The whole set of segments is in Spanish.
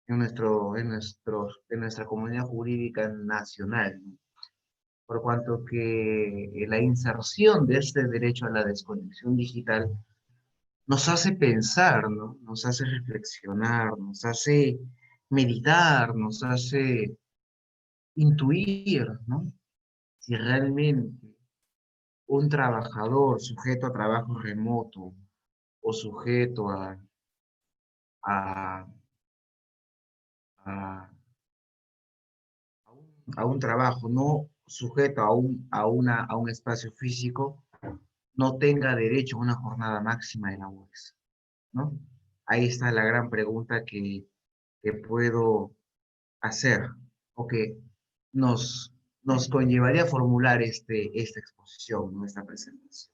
en nuestra comunidad jurídica nacional, ¿no? Por cuanto que la inserción de este derecho a la desconexión digital nos hace pensar, ¿no? Nos hace reflexionar, nos hace meditar, nos hace intuir, ¿no? Si realmente un trabajador sujeto a trabajo remoto o sujeto a, a, a un trabajo, no sujeto a un espacio físico, no tenga derecho a una jornada máxima de labores, ¿no? Ahí está la gran pregunta que puedo hacer o que nos, nos conllevaría a formular esta exposición, nuestra presentación.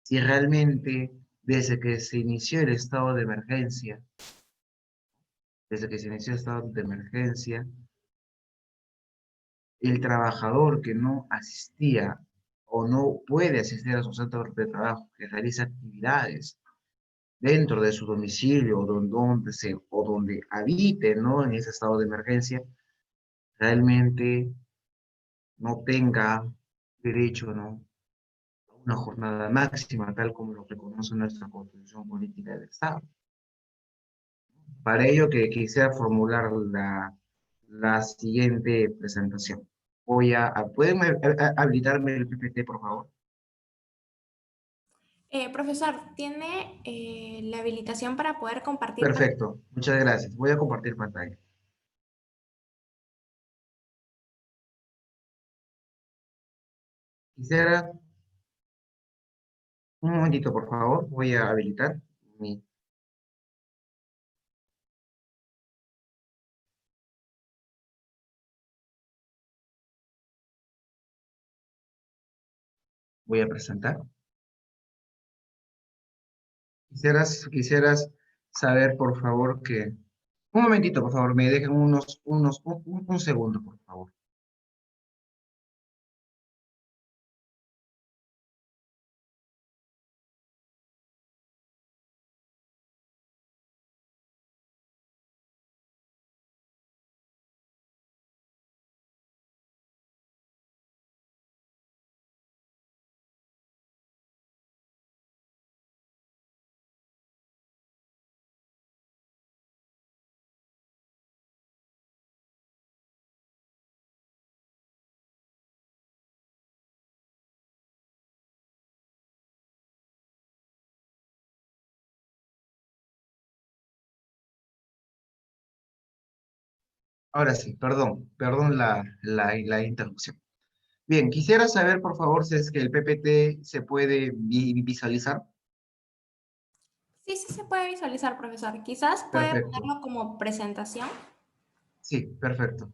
Si realmente desde que se inició el estado de emergencia, desde que se inició el estado de emergencia, el trabajador que no asistía o no puede asistir a su centro de trabajo, que realiza actividades dentro de su domicilio o donde habite, ¿no? En ese estado de emergencia, realmente no tenga derecho, ¿no? A una jornada máxima, tal como lo reconoce nuestra Constitución Política del Estado. Para ello que quisiera formular la siguiente presentación. ¿Pueden habilitarme el PPT, por favor? Profesor, ¿tiene la habilitación para poder compartir pantalla? Perfecto, muchas gracias. Voy a compartir pantalla. Quisiera, un momentito, por favor, voy a habilitar mi... Voy a presentar. Quisieras saber, por favor, que... Un momentito, por favor, me dejen un segundo, por favor. Ahora sí, perdón la interrupción. Bien, quisiera saber, por favor, si es que el PPT se puede visualizar. Sí, sí se puede visualizar, profesor. Quizás puede Perfecto. ponerlo como presentación. Sí, perfecto.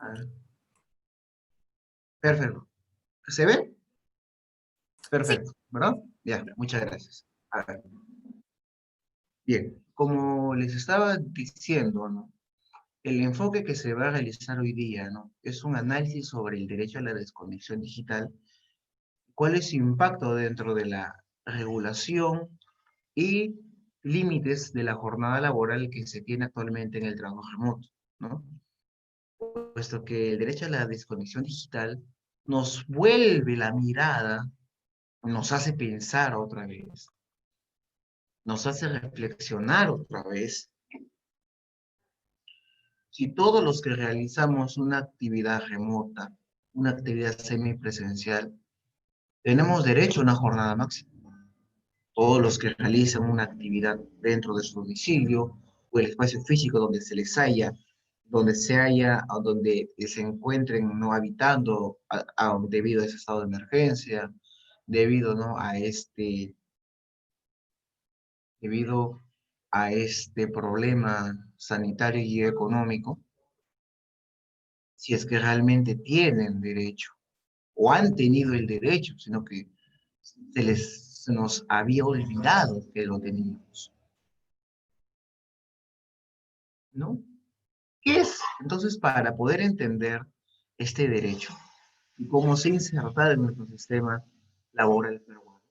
A Ok. ver, perfecto. ¿Se ve? Sí, Perfecto, ¿verdad? Ya, muchas gracias. A ver, bien, como les estaba diciendo, ¿no? El enfoque que se va a realizar hoy día, ¿no? Es un análisis sobre el derecho a la desconexión digital, cuál es su impacto dentro de la regulación y límites de la jornada laboral que se tiene actualmente en el trabajo remoto, ¿no? Puesto que el derecho a la desconexión digital nos vuelve la mirada, nos hace pensar otra vez, nos hace reflexionar otra vez. Si todos los que realizamos una actividad remota, una actividad semipresencial, tenemos derecho a una jornada máxima. Todos los que realizan una actividad dentro de su domicilio o el espacio físico donde se encuentren no habitando debido a ese estado de emergencia, debido, ¿no? Debido a este problema sanitario y económico, si es que realmente tienen derecho o han tenido el derecho, sino que se nos había olvidado que lo teníamos, ¿no? ¿Qué es? Entonces, para poder entender este derecho y cómo se inserta en nuestro sistema laboral peruano,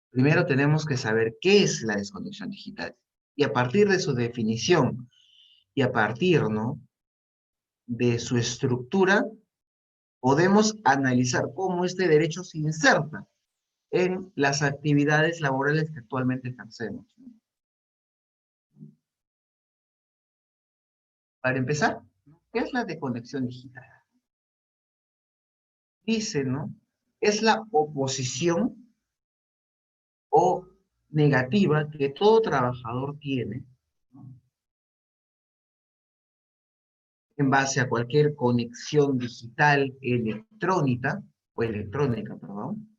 primero tenemos que saber qué es la desconexión digital. Y a partir de su definición Y a partir, ¿no?, de su estructura, podemos analizar cómo este derecho se inserta en las actividades laborales que actualmente ejercemos. Para empezar, ¿qué es la desconexión digital? Dice, ¿no? Es la oposición o negativa que todo trabajador tiene, ¿no?, en base a cualquier conexión digital electrónica, perdón,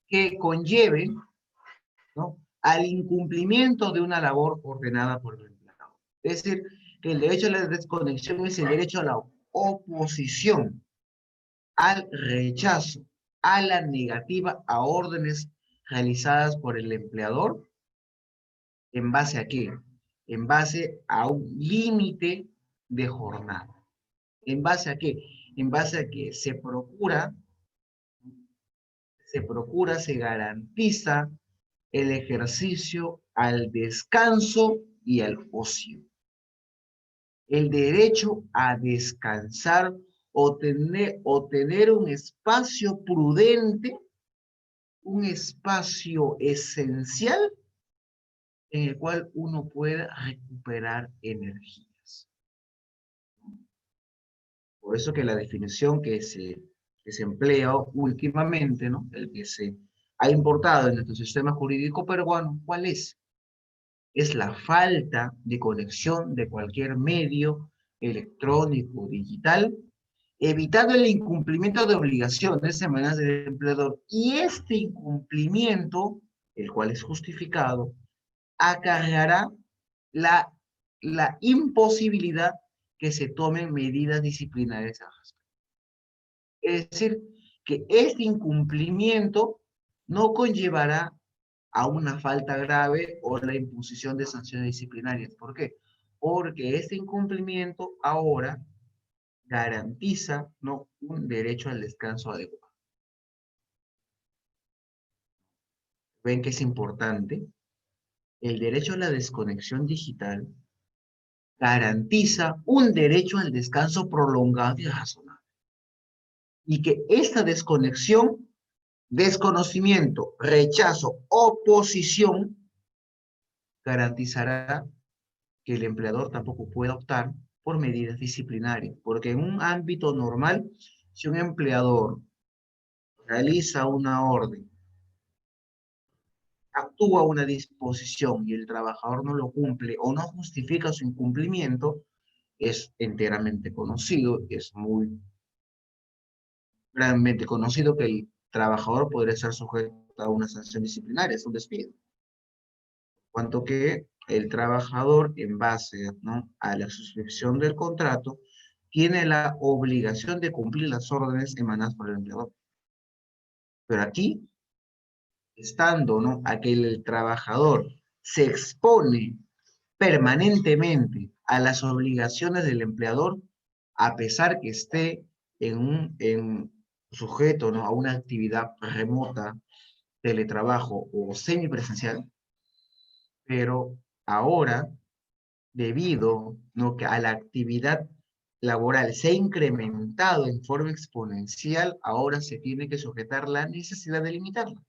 que conlleve, ¿no?, al incumplimiento de una labor ordenada por el empleador. Es decir, que el derecho a la desconexión es el derecho a la oposición, al rechazo, a la negativa a órdenes realizadas por el empleador. ¿En base a qué? En base a un límite de jornada. ¿En base a qué? En base a que se garantiza el ejercicio al descanso y al ocio. El derecho a descansar o tener un espacio prudente, un espacio esencial en el cual uno pueda recuperar energías. Por eso que la definición que se emplea últimamente, ¿no?, el que se ha importado en nuestro sistema jurídico peruano, ¿cuál es? Es la falta de conexión de cualquier medio electrónico, digital, evitando el incumplimiento de obligaciones semanas del empleador. Y este incumplimiento, el cual es justificado, acarreará la, la imposibilidad que se tomen medidas disciplinarias al respecto. Es decir, que este incumplimiento no conllevará a una falta grave o la imposición de sanciones disciplinarias. ¿Por qué? Porque este incumplimiento ahora garantiza, ¿no?, un derecho al descanso adecuado. ¿Ven que es importante? El derecho a la desconexión digital garantiza un derecho al descanso prolongado y razonable. Y que esta desconexión, desconocimiento, rechazo, oposición, garantizará que el empleador tampoco pueda optar por medidas disciplinarias. Porque en un ámbito normal, si un empleador realiza una orden, actúa una disposición y el trabajador no lo cumple o no justifica su incumplimiento, es enteramente conocido, es muy realmente conocido que el trabajador podría ser sujeto a una sanción disciplinaria, es un despido. Cuanto que el trabajador, en base, ¿no?, a la suscripción del contrato, tiene la obligación de cumplir las órdenes emanadas por el empleador. Pero aquí, estando, ¿no?, a que el trabajador se expone permanentemente a las obligaciones del empleador, a pesar que esté sujeto, ¿no?, a una actividad remota, teletrabajo o semipresencial, pero ahora, debido, ¿no?, que a la actividad laboral se ha incrementado en forma exponencial, ahora se tiene que sujetar la necesidad de limitarla.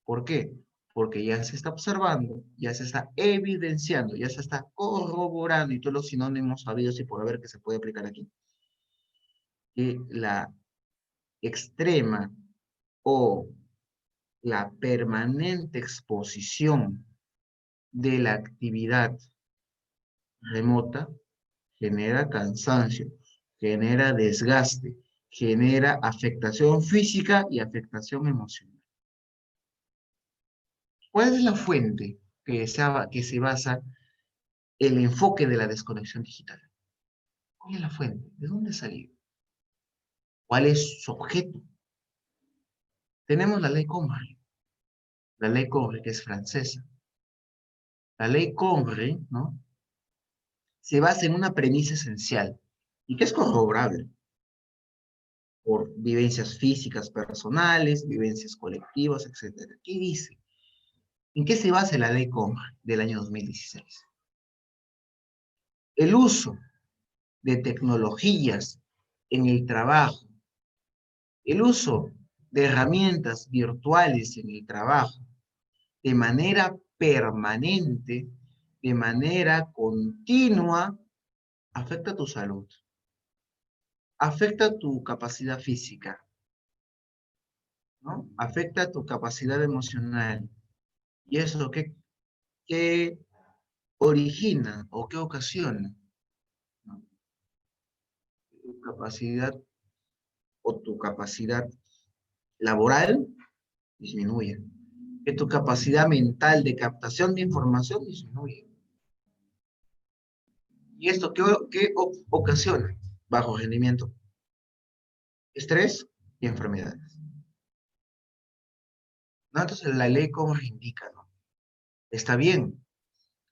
¿Por qué? Porque ya se está observando, ya se está evidenciando, ya se está corroborando, y todos los sinónimos sabidos y por haber que se puede aplicar aquí, que la extrema o la permanente exposición de la actividad remota genera cansancio, genera desgaste, genera afectación física y afectación emocional. ¿Cuál es la fuente que se basa el enfoque de la desconexión digital? ¿Cuál es la fuente? ¿De dónde salió? ¿Cuál es su objeto? Tenemos la ley Conry. La ley Conry, que es francesa. La ley Conry, ¿no?, se basa en una premisa esencial y que es corroborable por vivencias físicas personales, vivencias colectivas, etc. ¿Qué dice? ¿En qué se basa la ley Conry del año 2016? El uso de tecnologías en el trabajo, el uso de herramientas virtuales en el trabajo, de manera permanente, de manera continua, afecta tu salud, afecta tu capacidad física, ¿no? Afecta tu capacidad emocional. ¿Y eso qué origina o qué ocasiona? ¿No? Tu capacidad o tu capacidad laboral disminuye, que tu capacidad mental de captación de información disminuye. ¿Y esto qué ocasiona? Bajo rendimiento, estrés y enfermedades. ¿No? Entonces la ley como indica, ¿no? Está bien,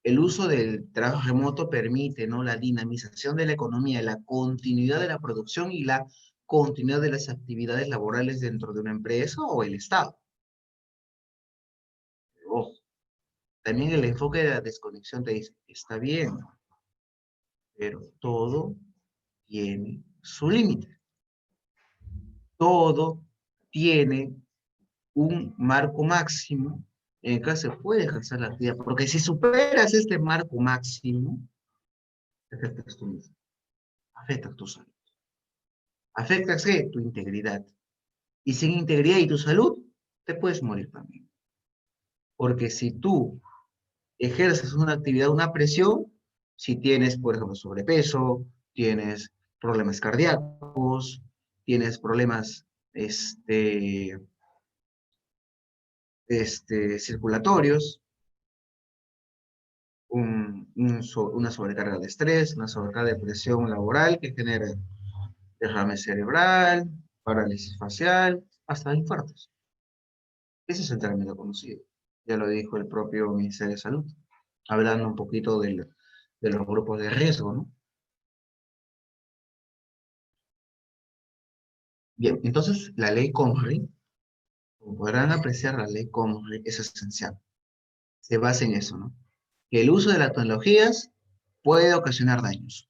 el uso del trabajo remoto permite, ¿no?, la dinamización de la economía, la continuidad de la producción y la continuidad de las actividades laborales dentro de una empresa o el Estado. Ojo, también el enfoque de la desconexión te dice, está bien, pero todo tiene su límite. Todo tiene un marco máximo en el que se puede ejercer la actividad, porque si superas este marco máximo, afectas tu mismo, afectas tu salud, afectas tu integridad. Y sin integridad y tu salud, te puedes morir también. Porque si tú ejerces una actividad, una presión, si tienes, por ejemplo, sobrepeso, tienes problemas cardíacos, tienes problemas circulatorios, una sobrecarga de estrés, una sobrecarga de presión laboral que genera derrame cerebral, parálisis facial, hasta infartos. Ese es el término conocido. Ya lo dijo el propio Ministerio de Salud, hablando un poquito de los grupos de riesgo, ¿no? Bien, entonces la ley Conry, como podrán apreciar, la ley Conry es esencial. Se basa en eso, ¿no? Que el uso de las tecnologías puede ocasionar daños.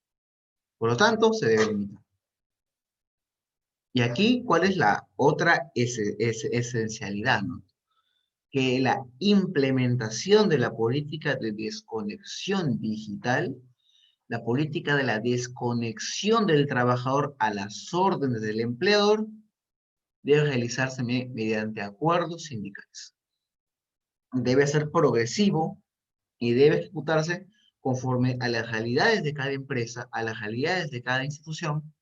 Por lo tanto, se debe limitar. Y aquí, ¿cuál es la otra esencialidad, ¿no? Que la implementación de la política de desconexión digital, la política de la desconexión del trabajador a las órdenes del empleador, debe realizarse mediante acuerdos sindicales. Debe ser progresivo y debe ejecutarse conforme a las realidades de cada empresa, a las realidades de cada institución,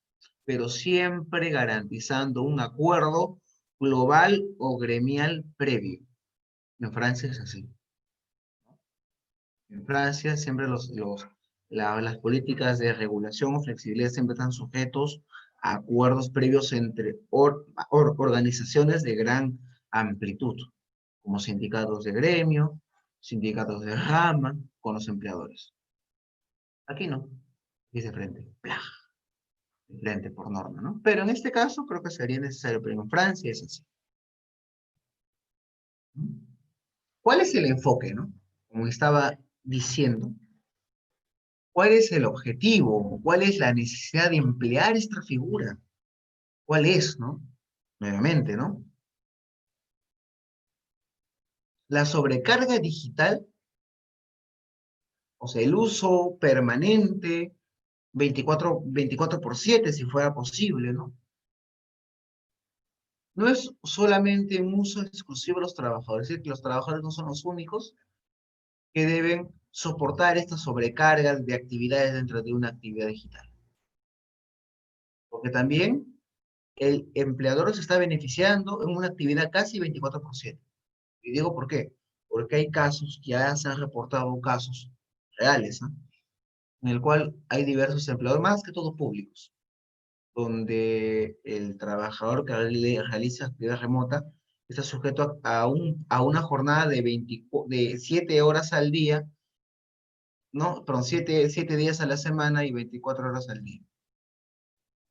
pero siempre garantizando un acuerdo global o gremial previo. En Francia es así. En Francia siempre las políticas de regulación o flexibilidad siempre están sujetos a acuerdos previos entre organizaciones de gran amplitud, como sindicatos de gremio, sindicatos de rama, con los empleadores. Aquí no, aquí es de frente, ¡plá! De frente por norma, ¿no? Pero en este caso creo que sería necesario, pero en Francia es así. ¿Cuál es el enfoque, no? Como estaba diciendo, ¿cuál es el objetivo? ¿Cuál es la necesidad de emplear esta figura? ¿Cuál es, no? Nuevamente, ¿no? La sobrecarga digital, o sea, el uso permanente, 24/7 si fuera posible, ¿no? No es solamente un uso exclusivo de los trabajadores, es decir, que los trabajadores no son los únicos que deben soportar estas sobrecargas de actividades dentro de una actividad digital. Porque también el empleador se está beneficiando en una actividad casi 24/7. Y digo por qué. Porque hay casos, ya se han reportado casos reales, ¿no?, en el cual hay diversos empleadores, más que todos públicos, donde el trabajador que realiza actividad remota está sujeto a una jornada de 7 horas al día, ¿no? Perdón, 7 días a la semana y 24 horas al día.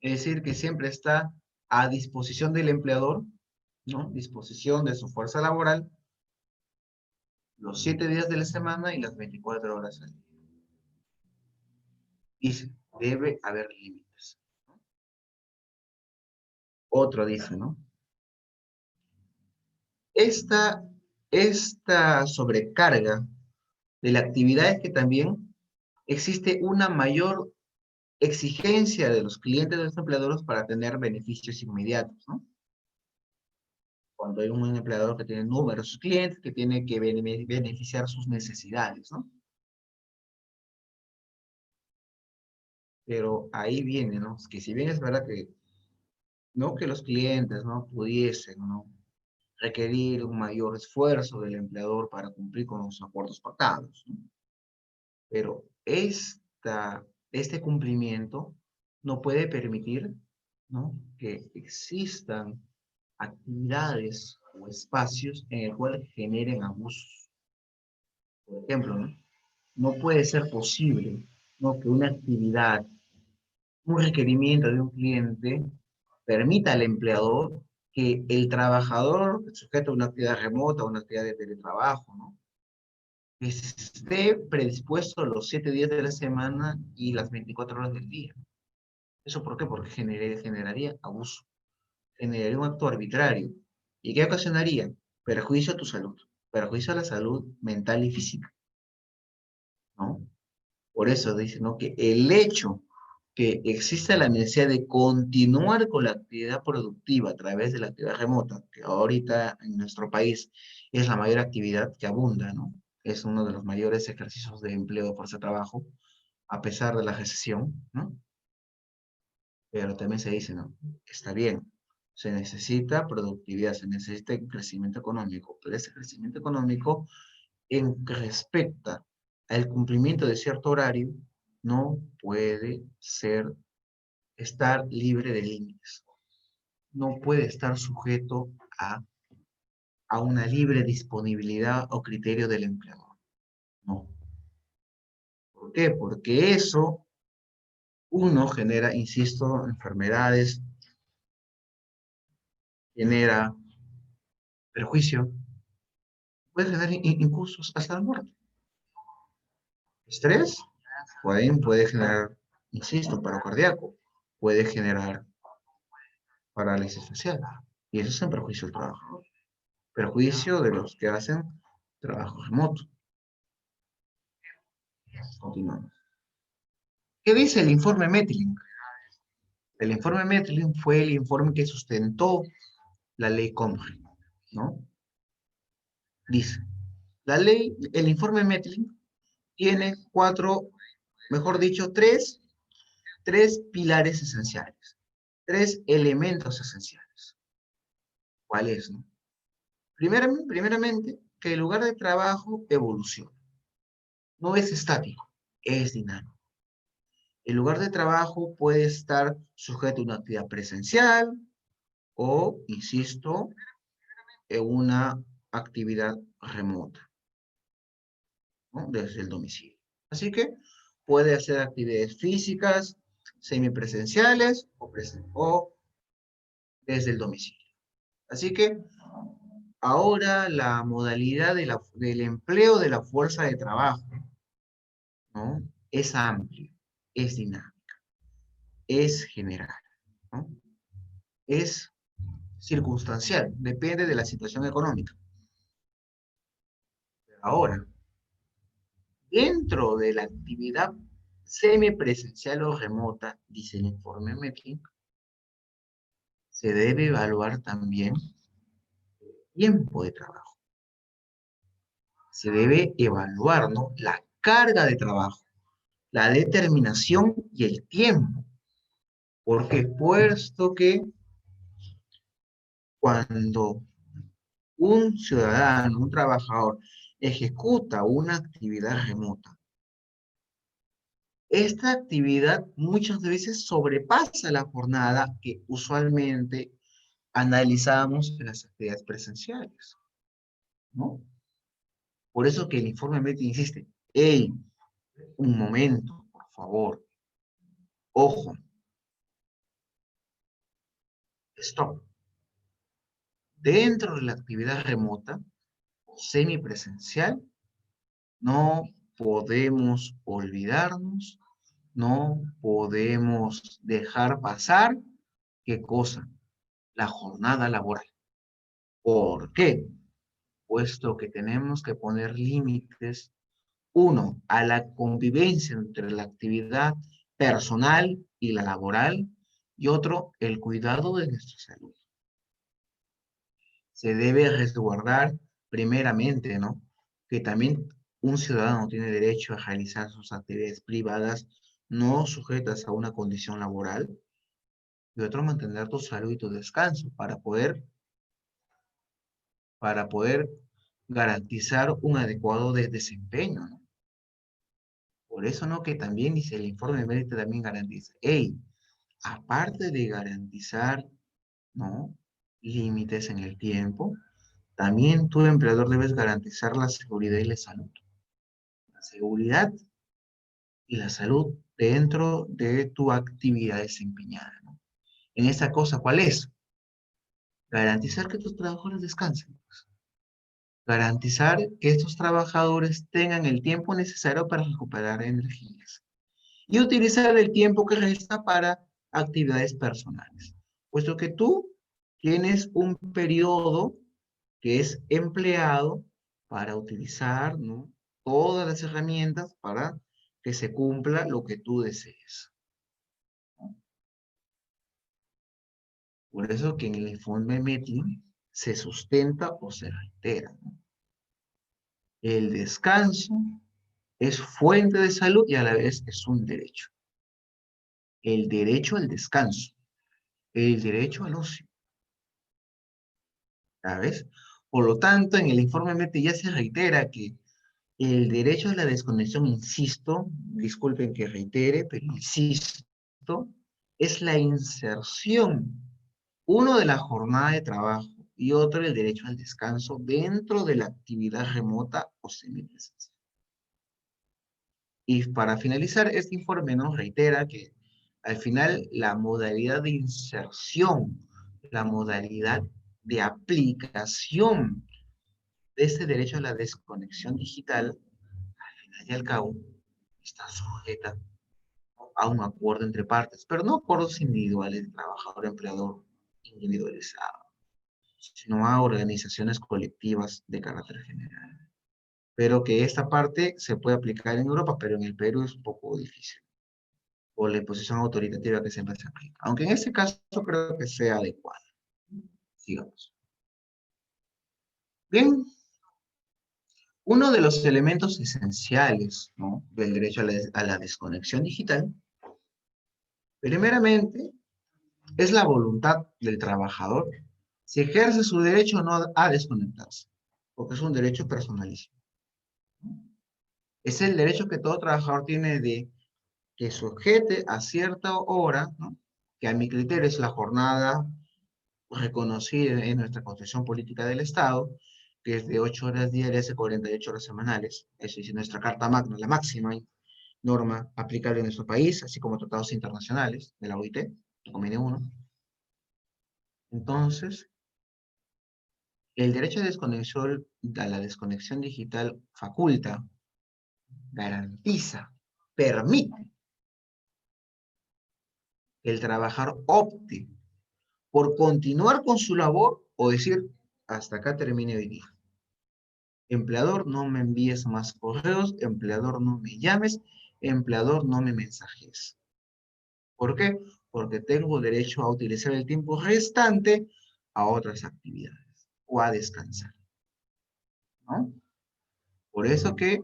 Es decir, que siempre está a disposición del empleador, ¿no? Disposición de su fuerza laboral, los 7 días de la semana y las 24 horas al día. Dice, debe haber límites. Otro dice, ¿no? Esta sobrecarga de la actividad es que también existe una mayor exigencia de los clientes de los empleadores para tener beneficios inmediatos, ¿no? Cuando hay un empleador que tiene numerosos clientes, que tiene que beneficiar sus necesidades, ¿no? Pero ahí viene, ¿no? Es que si bien es verdad que no que los clientes, ¿no? Pudiesen, ¿no? Requerir un mayor esfuerzo del empleador para cumplir con los acuerdos pactados, ¿no? Pero este cumplimiento no puede permitir, ¿no? Que existan actividades o espacios en el cual generen abusos. Por ejemplo, ¿no? No puede ser posible, ¿no? Que una actividad, un requerimiento de un cliente permita al empleador que el trabajador sujeto a una actividad remota, una actividad de teletrabajo, ¿no? Esté predispuesto los 7 días de la semana y las 24 horas del día. ¿Eso por qué? Porque generaría abuso, generaría un acto arbitrario. ¿Y qué ocasionaría? Perjuicio a tu salud, perjuicio a la salud mental y física, ¿no? Por eso dice, ¿no? Que el hecho que exista la necesidad de continuar con la actividad productiva a través de la actividad remota, que ahorita en nuestro país es la mayor actividad que abunda, ¿no? Es uno de los mayores ejercicios de empleo de fuerza de trabajo, a pesar de la recesión, ¿no? Pero también se dice, ¿no? Está bien, se necesita productividad, se necesita crecimiento económico, pero ese crecimiento económico en que respecta al cumplimiento de cierto horario no puede estar libre de límites, no puede estar sujeto a, a una libre disponibilidad o criterio del empleador. No. ¿Por qué? Porque eso, uno, genera, insisto, enfermedades, genera perjuicio, puede generar incluso hasta la muerte. Estrés puede generar, insisto, paro cardíaco, puede generar parálisis facial. Y eso es en perjuicio del trabajador. Perjuicio de los que hacen trabajo remoto. Continuamos. ¿Qué dice el informe Metlink? El informe Metlink fue el informe que sustentó la ley Comrie, ¿no? Dice, el informe Metlink tiene mejor dicho, tres pilares esenciales, tres elementos esenciales. ¿Cuáles, no? Primeramente, que el lugar de trabajo evoluciona. No es estático, es dinámico. El lugar de trabajo puede estar sujeto a una actividad presencial o, insisto, en una actividad remota, ¿no? Desde el domicilio. Así que puede hacer actividades físicas, semipresenciales o desde el domicilio. Así que ahora la modalidad del empleo de la fuerza de trabajo, ¿no? Es amplia, es dinámica, es general, ¿no? Es circunstancial, depende de la situación económica. Ahora, dentro de la actividad semipresencial o remota, dice el informe Metlink, se debe evaluar también el tiempo de trabajo. Se debe evaluar, ¿no? La carga de trabajo, la determinación y el tiempo. Porque puesto que cuando un ciudadano, un trabajador, ejecuta una actividad remota, esta actividad muchas veces sobrepasa la jornada que usualmente analizamos en las actividades presenciales, ¿no? Por eso que el informe METI insiste, hey, un momento, por favor, ojo, stop. Dentro de la actividad remota, semipresencial, no podemos olvidarnos No podemos dejar pasar, ¿qué cosa? La jornada laboral. ¿Por qué? Puesto que tenemos que poner límites, uno, a la convivencia entre la actividad personal y la laboral, y otro, el cuidado de nuestra salud. Se debe resguardar primeramente, ¿no? Que también un ciudadano tiene derecho a realizar sus actividades privadas no sujetas a una condición laboral, y otro, mantener tu salud y tu descanso para poder garantizar un adecuado desempeño, ¿no? Por eso, ¿no? Que también dice el informe médico también garantiza, hey, aparte de garantizar, ¿no? Límites en el tiempo, también tu empleador debes garantizar la seguridad y la salud. La seguridad y la salud dentro de tu actividad desempeñada, ¿no? En esta cosa, ¿cuál es? Garantizar que tus trabajadores descansen. Garantizar que estos trabajadores tengan el tiempo necesario para recuperar energías. Y utilizar el tiempo que resta para actividades personales. Puesto que tú tienes un periodo que es empleado para utilizar, ¿no? Todas las herramientas para que se cumpla lo que tú desees, ¿no? Por eso que en el informe METI se sustenta o se reitera, ¿no? El descanso es fuente de salud y a la vez es un derecho. El derecho al descanso, el derecho al ocio, ¿sabes? Por lo tanto, en el informe METI ya se reitera que el derecho a la desconexión, insisto, disculpen que reitere, pero insisto, es la inserción, uno de la jornada de trabajo y otro el derecho al descanso dentro de la actividad remota o semipresencial. Y para finalizar, este informe nos reitera que al final la modalidad de inserción, la modalidad de aplicación de este derecho a la desconexión digital, al final y al cabo, está sujeta a un acuerdo entre partes, pero no acuerdos individuales de trabajador-empleador individualizado, sino a organizaciones colectivas de carácter general. Pero que esta parte se puede aplicar en Europa, pero en el Perú es un poco difícil, por la imposición autoritativa que siempre se aplica. Aunque en este caso creo que sea adecuado. Sigamos. Bien, uno de los elementos esenciales, ¿no? Del derecho a la desconexión digital, primeramente, es la voluntad del trabajador si ejerce su derecho o no a desconectarse, porque es un derecho personalísimo. Es el derecho que todo trabajador tiene de que sujete a cierta hora, ¿no? Que a mi criterio es la jornada reconocida en nuestra Constitución Política del Estado, que es de 8 horas diarias y 48 horas semanales. Eso es nuestra Carta Magna, la máxima norma aplicable en nuestro país, así como tratados internacionales de la OIT, convenio 1. Entonces, el derecho a la desconexión digital faculta, garantiza, permite que el trabajador opte por continuar con su labor o decir, hasta acá termine hoy día. Empleador, no me envíes más correos, empleador, no me llames, empleador, no me mensajes. ¿Por qué? Porque tengo derecho a utilizar el tiempo restante a otras actividades o a descansar, ¿no? Por eso que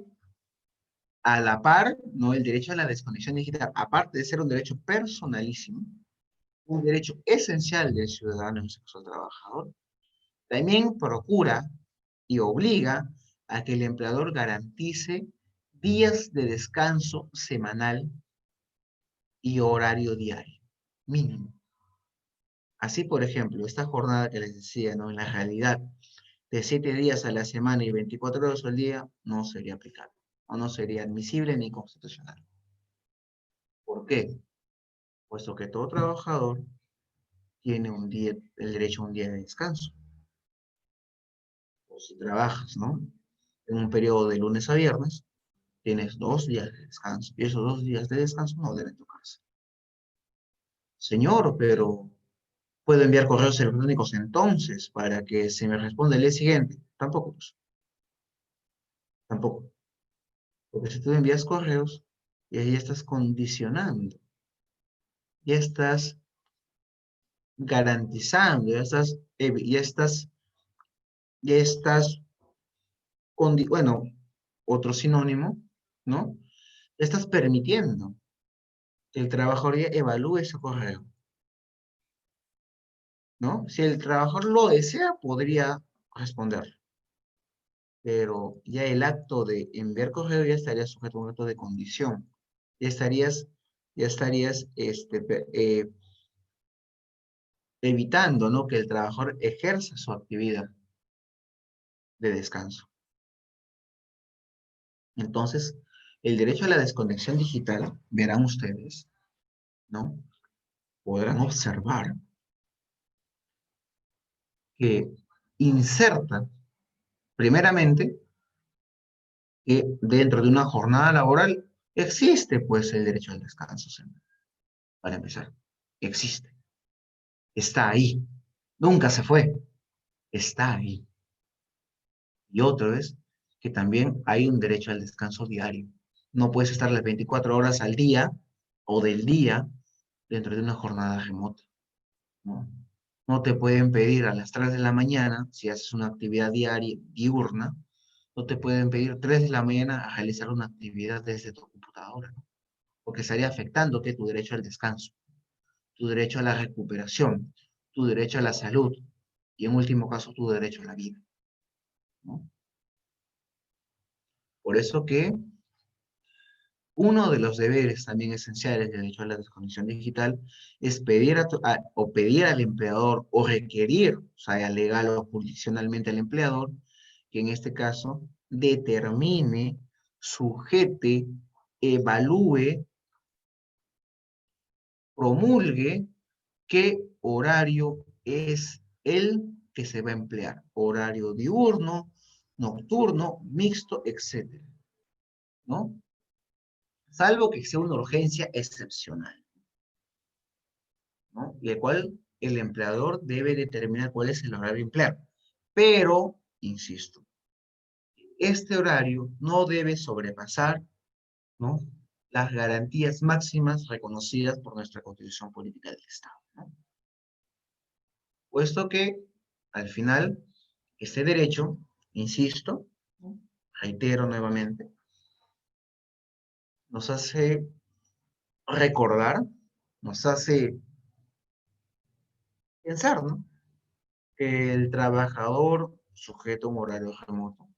a la par, ¿no? El derecho a la desconexión digital, aparte de ser un derecho personalísimo, un derecho esencial del ciudadano y sexual trabajador, también procura y obliga a que el empleador garantice días de descanso semanal y horario diario, mínimo. Así, por ejemplo, esta jornada que les decía, ¿no? En la realidad, de 7 días a la semana y 24 horas al día, no sería aplicable, o no sería admisible ni constitucional. ¿Por qué? Puesto que todo trabajador tiene el derecho a un día de descanso. O si trabajas, ¿no? En un periodo de lunes a viernes, tienes 2 días de descanso y esos 2 días de descanso no deben tocarse. Señor, pero puedo enviar correos electrónicos entonces para que se me responda el día siguiente. Tampoco, pues, tampoco. Porque si tú envías correos, y ahí estás condicionando, ya estás garantizando, ya estás, bueno, otro sinónimo, ¿no? Ya estás permitiendo que el trabajador ya evalúe ese correo, ¿no? Si el trabajador lo desea, podría responder, pero ya el acto de enviar correo ya estaría sujeto a un acto de condición. Ya estarías evitando, ¿no? Que el trabajador ejerza su actividad de descanso. Entonces, el derecho a la desconexión digital, verán ustedes, ¿no? Podrán observar que inserta, primeramente, que dentro de una jornada laboral existe, pues, el derecho al descanso, para empezar. Existe. Está ahí. Nunca se fue. Está ahí. Y otro es que también hay un derecho al descanso diario. No puedes estar las 24 horas al día o del día dentro de una jornada remota, ¿no? No te pueden pedir a las 3 de la mañana, si haces una actividad diaria, diurna, no te pueden pedir 3 de la mañana a realizar una actividad desde tu computadora, ¿no? Porque estaría afectándote tu derecho al descanso, tu derecho a la recuperación, tu derecho a la salud y en último caso tu derecho a la vida, ¿no? Por eso que uno de los deberes también esenciales del derecho a la desconexión digital es pedir al empleador o requerir, o sea, legal o jurisdiccionalmente al empleador, que en este caso determine, sujete, evalúe, promulgue qué horario es el que se va a emplear. Horario diurno, nocturno, mixto, etcétera, ¿no? Salvo que sea una urgencia excepcional, ¿no? Y el cual el empleador debe determinar cuál es el horario a emplear. Pero, insisto, este horario no debe sobrepasar, ¿no?, las garantías máximas reconocidas por nuestra Constitución Política del Estado, ¿no? Puesto que, al final, este derecho, insisto, ¿no?, reitero nuevamente, nos hace recordar, nos hace pensar, ¿no?, que el trabajador sujeto a un horario remoto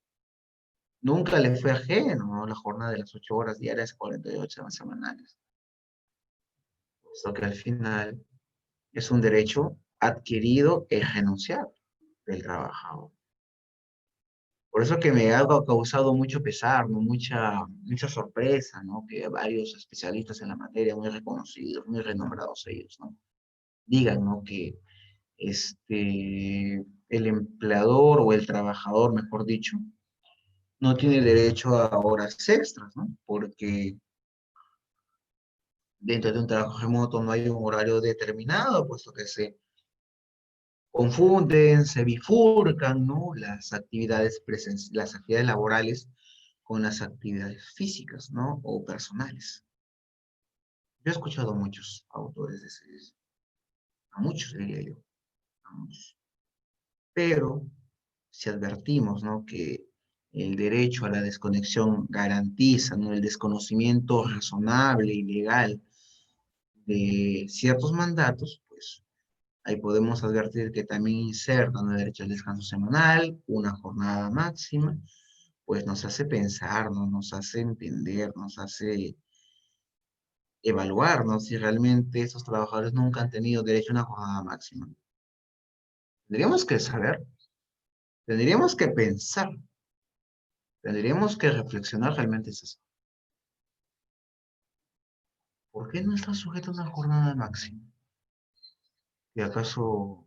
nunca le fue ajeno, ¿no?, la jornada de las 8 horas diarias, 48 horas semanales. Puesto que al final es un derecho adquirido e renunciado del trabajador. Por eso que me ha causado mucho pesar, ¿no?, mucha sorpresa, ¿no?, que varios especialistas en la materia, muy reconocidos, muy renombrados ellos, ¿no?, digan, ¿no?, que el empleador o el trabajador, mejor dicho, no tiene derecho a horas extras, ¿no? Porque dentro de un trabajo remoto no hay un horario determinado, puesto que se confunden, se bifurcan, ¿no?, las actividades laborales con las actividades físicas, ¿no?, o personales. Yo he escuchado a muchos autores decir eso, a muchos diría yo, a muchos. Pero si advertimos, ¿no?, que el derecho a la desconexión garantiza, ¿no?, el desconocimiento razonable y legal de ciertos mandatos, pues ahí podemos advertir que también insertan el derecho al descanso semanal, una jornada máxima, pues nos hace pensar, ¿no?, nos hace entender, nos hace evaluar, ¿no?, si realmente esos trabajadores nunca han tenido derecho a una jornada máxima. Tendríamos que saber, tendríamos que pensar, tendríamos que reflexionar realmente es eso. ¿Por qué no está sujeto a una jornada máxima? ¿Y acaso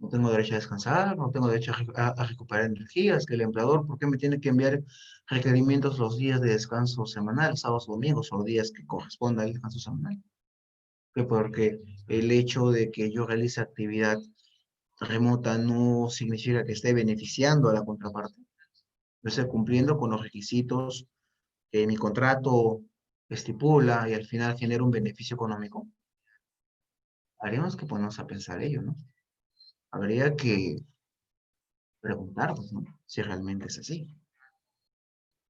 No tengo derecho a descansar, no tengo derecho a recuperar energías, que el empleador, ¿por qué me tiene que enviar requerimientos los días de descanso semanal, sábados, domingos o días que corresponda al descanso semanal? Que porque el hecho de que yo realice actividad remota no significa que esté beneficiando a la contraparte. Yo estoy cumpliendo con los requisitos que mi contrato estipula y al final genera un beneficio económico. Habríamos que ponernos a pensar ello, ¿no? Habría que preguntarnos, ¿no? Si realmente es así.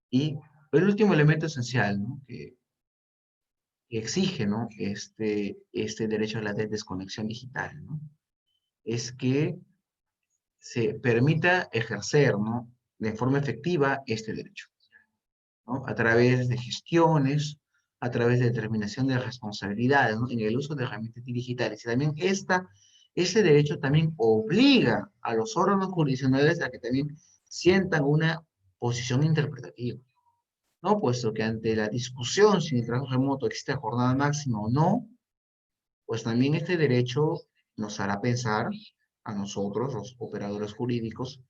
Y el último elemento esencial, ¿no? Que exige, ¿no? Este derecho a la desconexión digital, ¿no? Es que se permita ejercer, ¿no? De forma efectiva este derecho, ¿no? A través de gestiones, a través de determinación de responsabilidades, ¿no? En el uso de herramientas digitales. Y también ese derecho también obliga a los órganos jurisdiccionales a que también sientan una posición interpretativa, ¿no? Puesto que ante la discusión si en el trabajo remoto existe jornada máxima o no, pues también este derecho nos hará pensar a nosotros, los operadores jurídicos,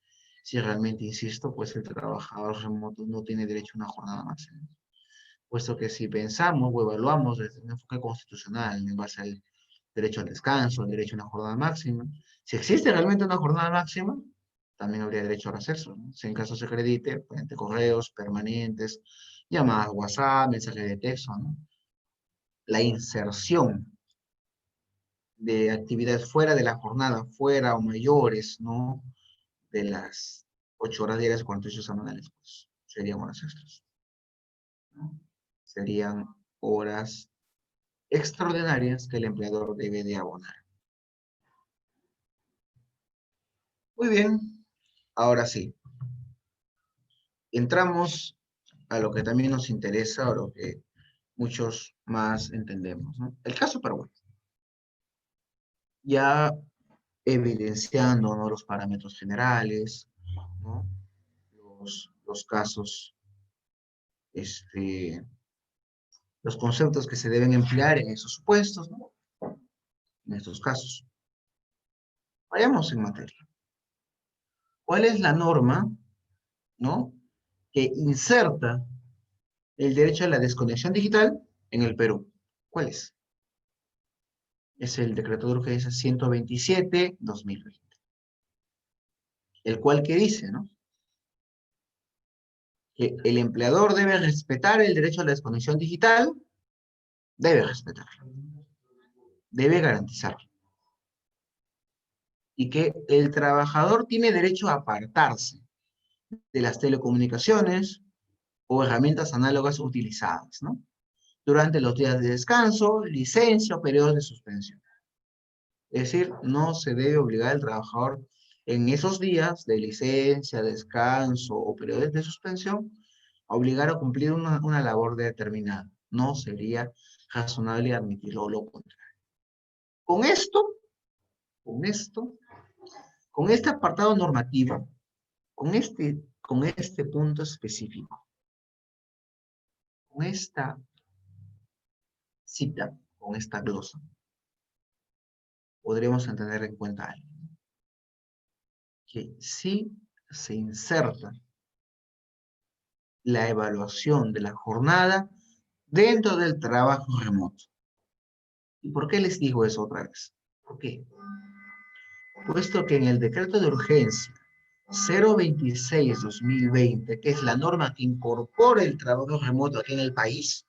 si realmente, insisto, pues el trabajador remoto no tiene derecho a una jornada máxima. Puesto que si pensamos o evaluamos desde un enfoque constitucional en base al derecho al descanso, al derecho a una jornada máxima, si existe realmente una jornada máxima, también habría derecho a receso, ¿no? Si en caso se acredite, mediante correos permanentes, llamadas WhatsApp, mensajes de texto, ¿no? La inserción de actividades fuera de la jornada, fuera o mayores, ¿no? De las 8 horas diarias o 48 semanales, pues serían horas extras, ¿no? Serían horas extraordinarias que el empleador debe de abonar. Muy bien, ahora sí, entramos a lo que también nos interesa o lo que muchos más entendemos, ¿no? El caso Paraguay. Ya evidenciando, ¿no? Los parámetros generales, ¿no? Los casos, los conceptos que se deben emplear en esos supuestos, ¿no? En estos casos. Vayamos en materia. ¿Cuál es la norma, ¿no? Que inserta el derecho a la desconexión digital en el Perú? ¿Cuál es? Es el decreto de urgencia 127/2020. El cual que dice, ¿no? Que el empleador debe respetar el derecho a la desconexión digital, debe respetarlo, debe garantizarlo. Y que el trabajador tiene derecho a apartarse de las telecomunicaciones o herramientas análogas utilizadas, ¿no? Durante los días de descanso, licencia o periodos de suspensión. Es decir, no se debe obligar al trabajador en esos días de licencia, descanso o periodos de suspensión a obligar a cumplir una labor determinada. No sería razonable admitirlo lo contrario. Con esto, con esto, con este apartado normativo, con este punto específico, con esta cita, con esta glosa, podremos tener en cuenta algo, que sí se inserta la evaluación de la jornada dentro del trabajo remoto. ¿Y por qué les digo eso otra vez? ¿Por qué? Puesto que en el decreto de urgencia 026/2020, que es la norma que incorpora el trabajo remoto aquí en el país,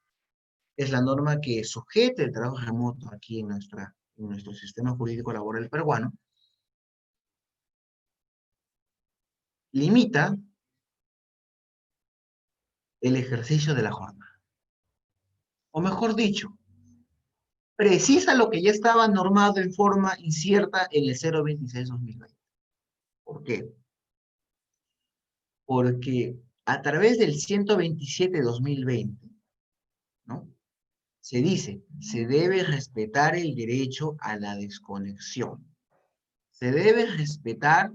es la norma que sujeta el trabajo remoto aquí en nuestro sistema jurídico laboral peruano, limita el ejercicio de la jornada. O mejor dicho, precisa lo que ya estaba normado en forma incierta en el 026/2020. ¿Por qué? Porque a través del 127/2020, ¿no? Se dice, se debe respetar el derecho a la desconexión. Se debe respetar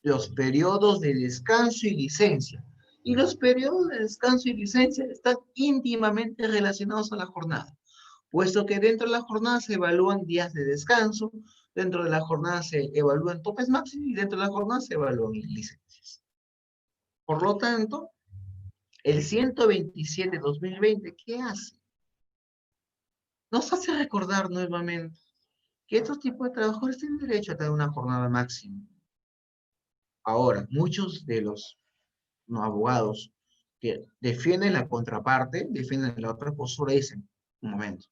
los periodos de descanso y licencia. Y los periodos de descanso y licencia están íntimamente relacionados a la jornada, puesto que dentro de la jornada se evalúan días de descanso, Dentro de la jornada se evalúan topes máximos y dentro de la jornada se evalúan licencias. Por lo tanto, el 127/2020, ¿qué hace? Nos hace recordar nuevamente que estos tipos de trabajadores tienen derecho a tener una jornada máxima. Ahora, muchos de los abogados que defienden la contraparte, defienden la otra postura, dicen, un momento,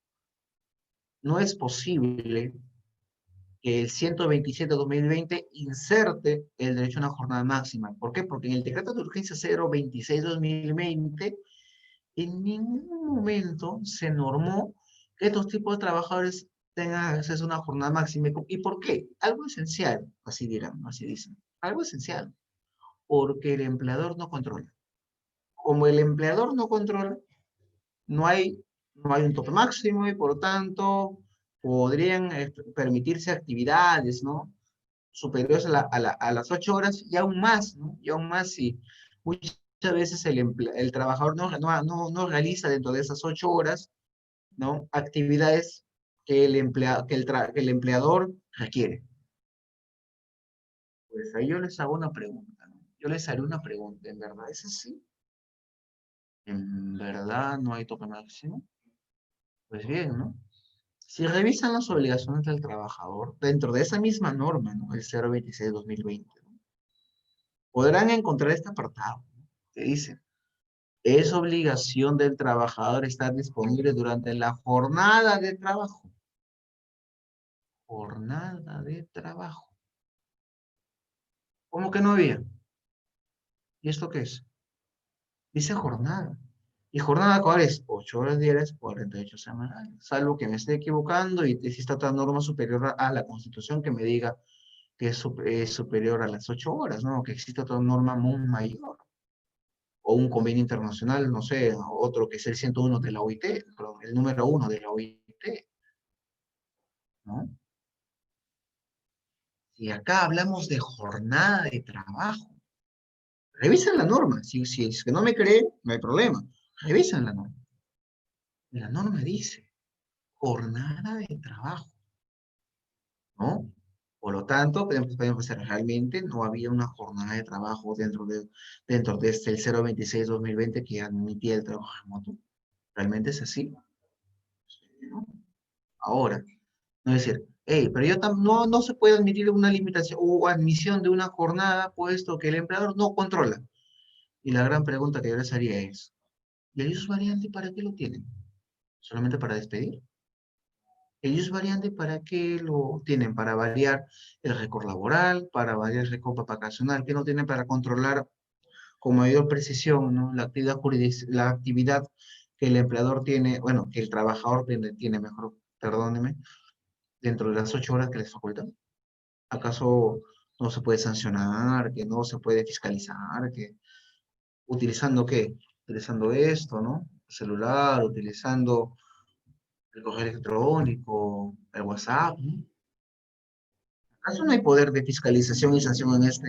no es posible que el 127/2020 inserte el derecho a una jornada máxima. ¿Por qué? Porque en el decreto de urgencia 026/2020 en ningún momento se normó que estos tipos de trabajadores tengan acceso a una jornada máxima. ¿Y por qué? Algo esencial, así dirán, así dicen. Algo esencial, porque el empleador no controla. Como el empleador no controla, no hay, no hay un tope máximo y por lo tanto podrían permitirse actividades, ¿no? Superiores a las 8 horas y aún más, ¿no? Y aún más si muchas veces el trabajador no realiza dentro de esas 8 horas, ¿no? Actividades que el empleador requiere. Pues ahí yo les hago una pregunta, ¿no? Yo les haré una pregunta, ¿en verdad es así? ¿En verdad no hay tope máximo? Pues bien, ¿no? Si revisan las obligaciones del trabajador dentro de esa misma norma, ¿no? El 026/2020, ¿no? Podrán encontrar este apartado, ¿no? Que dice, es obligación del trabajador estar disponible durante la jornada de trabajo. Jornada de trabajo. ¿Cómo que no había? ¿Y esto qué es? Dice jornada. ¿Y jornada cuál es? 8 horas diarias, 48 semanales. Salvo que me esté equivocando y exista otra norma superior a la Constitución que me diga que es superior a las 8 horas, ¿no? Que existe otra norma muy mayor. O un convenio internacional, no sé, otro que es el 101 de la OIT, perdón, el número 1 de la OIT, ¿no? Y acá hablamos de jornada de trabajo. Revisen la norma. Si es que no me creen, no hay problema. Revisen la norma. La norma dice jornada de trabajo, ¿no? Por lo tanto, podemos hacer realmente no había una jornada de trabajo dentro de este el 026/2020 que admitía el trabajo remoto. ¿Realmente es así? ¿No? Ahora, no es decir, hey, pero no se puede admitir una limitación o admisión de una jornada puesto que el empleador no controla. Y la gran pregunta que yo les haría es, ¿y el use variante para qué lo tienen? ¿Solamente para despedir? El use variante para qué lo tienen? Para variar el récord laboral, para variar el récord vacacional, que no tienen para controlar con mayor precisión, ¿no? La actividad que el empleador tiene, bueno, que el trabajador tiene mejor, perdóneme, dentro de las 8 horas que les facultan. ¿Acaso no se puede sancionar, que no se puede fiscalizar, que utilizando qué? Utilizando esto, ¿no? El celular, utilizando el correo electrónico, el WhatsApp, ¿no? ¿Acaso no hay poder de fiscalización y sanción en esta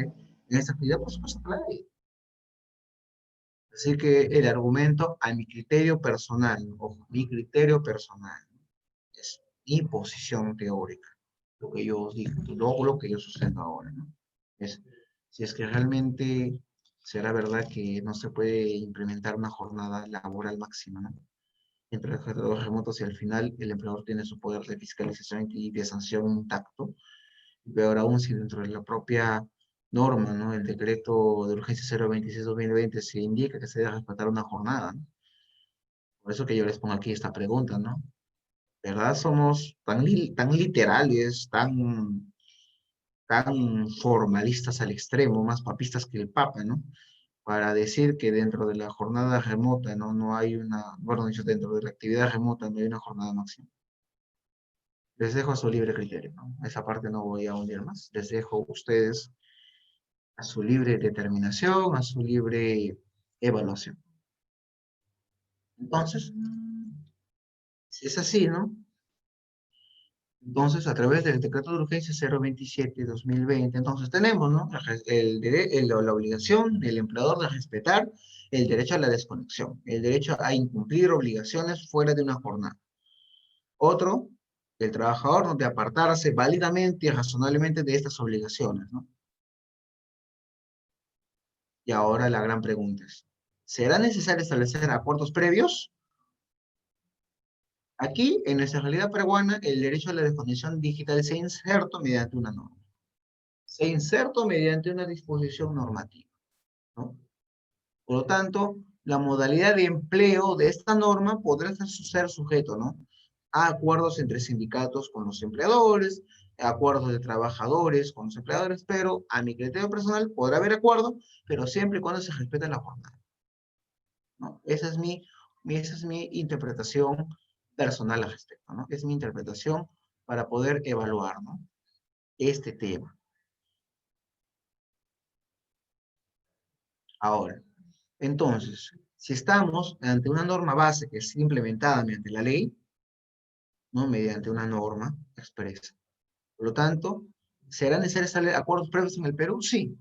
actividad? Por supuesto que la hay. Así que el argumento, a mi criterio personal, ojo, mi criterio personal, es mi posición teórica, lo que yo os digo, lo que yo sustento ahora, ¿no? Es, si es que realmente será verdad que no se puede implementar una jornada laboral máxima, ¿no? Entre los remotos y al final el empleador tiene su poder de fiscalización y de sanción intacto, y peor aún si dentro de la propia norma, ¿no? El decreto de urgencia 026/2020 se indica que se debe respetar una jornada, ¿no? Por eso que yo les pongo aquí esta pregunta, ¿no? ¿Verdad? Somos tan literales, tan formalistas al extremo, más papistas que el Papa, ¿no? Para decir que dentro de la jornada remota, ¿no? No hay una, bueno, dicho, dentro de la actividad remota no hay una jornada máxima. Les dejo a su libre criterio, ¿no? Esa parte no voy a hundir más. Les dejo a ustedes a su libre determinación, a su libre evaluación. Entonces, si es así, ¿no? Entonces, a través del decreto de urgencia 027/2020, entonces tenemos, ¿no? La obligación del empleador de respetar el derecho a la desconexión, el derecho a incumplir obligaciones fuera de una jornada. Otro, el trabajador, ¿no?, de apartarse válidamente y razonablemente de estas obligaciones, ¿no? Y ahora la gran pregunta es, ¿será necesario establecer acuerdos previos? Aquí, en nuestra realidad peruana, el derecho a la desconexión digital se inserta mediante una norma. Se inserta mediante una disposición normativa, ¿no? Por lo tanto, la modalidad de empleo de esta norma podrá ser sujeto, ¿no?, a acuerdos entre sindicatos con los empleadores, acuerdos de trabajadores con los empleadores, pero a mi criterio personal podrá haber acuerdo, pero siempre y cuando se respete la jornada, ¿no? Esa es mi interpretación personal al respecto, ¿no? Es mi interpretación para poder evaluar, ¿no?, este tema. Ahora, entonces, si estamos ante una norma base que es implementada mediante la ley, ¿no?, mediante una norma expresa. Por lo tanto, ¿será necesario establecer acuerdos previos en el Perú? Sí,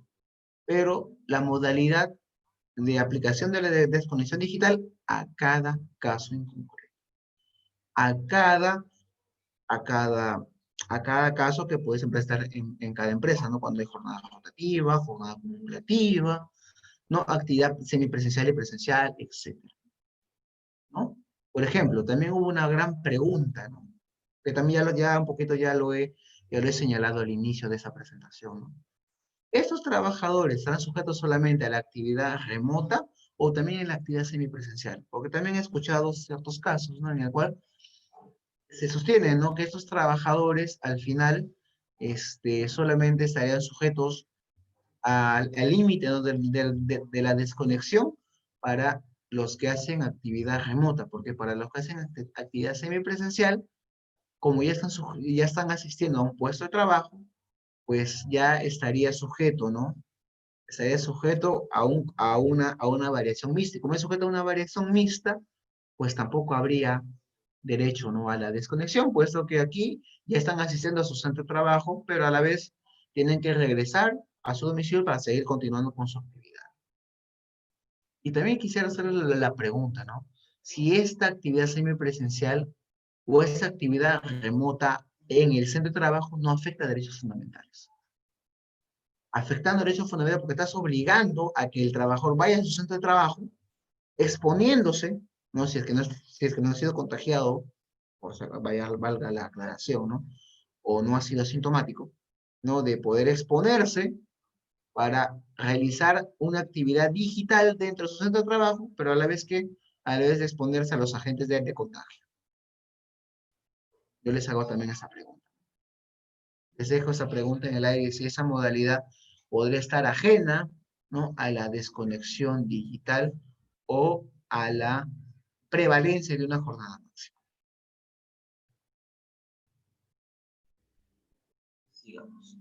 pero la modalidad de aplicación de la desconexión digital a cada caso en concreto, a cada, a cada, a cada caso que puede siempre estar en cada empresa, ¿no? Cuando hay jornada rotativa, jornada acumulativa, ¿no?, actividad semipresencial y presencial, etcétera, ¿no? Por ejemplo, también hubo una gran pregunta, ¿no?, que también ya un poquito ya lo he señalado al inicio de esa presentación, ¿no? ¿Estos trabajadores están sujetos solamente a la actividad remota o también en la actividad semipresencial? Porque también he escuchado ciertos casos, ¿no?, en el cual se sostiene, ¿no?, que estos trabajadores al final solamente estarían sujetos al límite, ¿no?, de la desconexión para los que hacen actividad remota, porque para los que hacen actividad semipresencial, como ya están asistiendo a un puesto de trabajo, pues ya estaría sujeto, ¿no? Estaría sujeto a una variación mixta. Y como es sujeto a una variación mixta, pues tampoco habría derecho, ¿no?, a la desconexión, puesto que aquí ya están asistiendo a su centro de trabajo, pero a la vez tienen que regresar a su domicilio para seguir continuando con su actividad. Y también quisiera hacerle la pregunta, ¿no? Si esta actividad semipresencial o esta actividad remota en el centro de trabajo no afecta a derechos fundamentales. Afectando derechos fundamentales porque estás obligando a que el trabajador vaya a su centro de trabajo, exponiéndose, ¿no?, si es que no ha sido contagiado, valga la aclaración, ¿no?, o no ha sido asintomático, ¿no?, de poder exponerse para realizar una actividad digital dentro de su centro de trabajo, pero a la vez de exponerse a los agentes de contagio. Yo les hago también esa pregunta. Les dejo esa pregunta en el aire, si esa modalidad podría estar ajena, ¿no?, a la desconexión digital o a la prevalencia de una jornada máxima. Sigamos.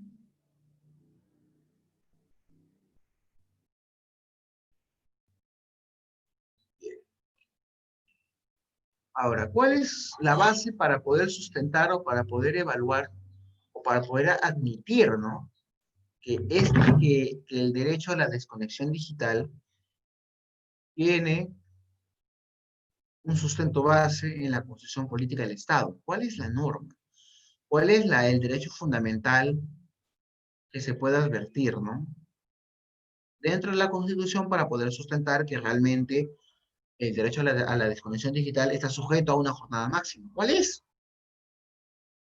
Bien. Ahora, ¿cuál es la base para poder sustentar o para poder evaluar o para poder admitir, ¿no?, que el derecho a la desconexión digital tiene un sustento base en la Constitución Política del Estado? ¿Cuál es la norma? ¿Cuál es el derecho fundamental que se puede advertir, ¿no?, dentro de la Constitución para poder sustentar que realmente el derecho a la desconexión digital está sujeto a una jornada máxima? ¿Cuál es?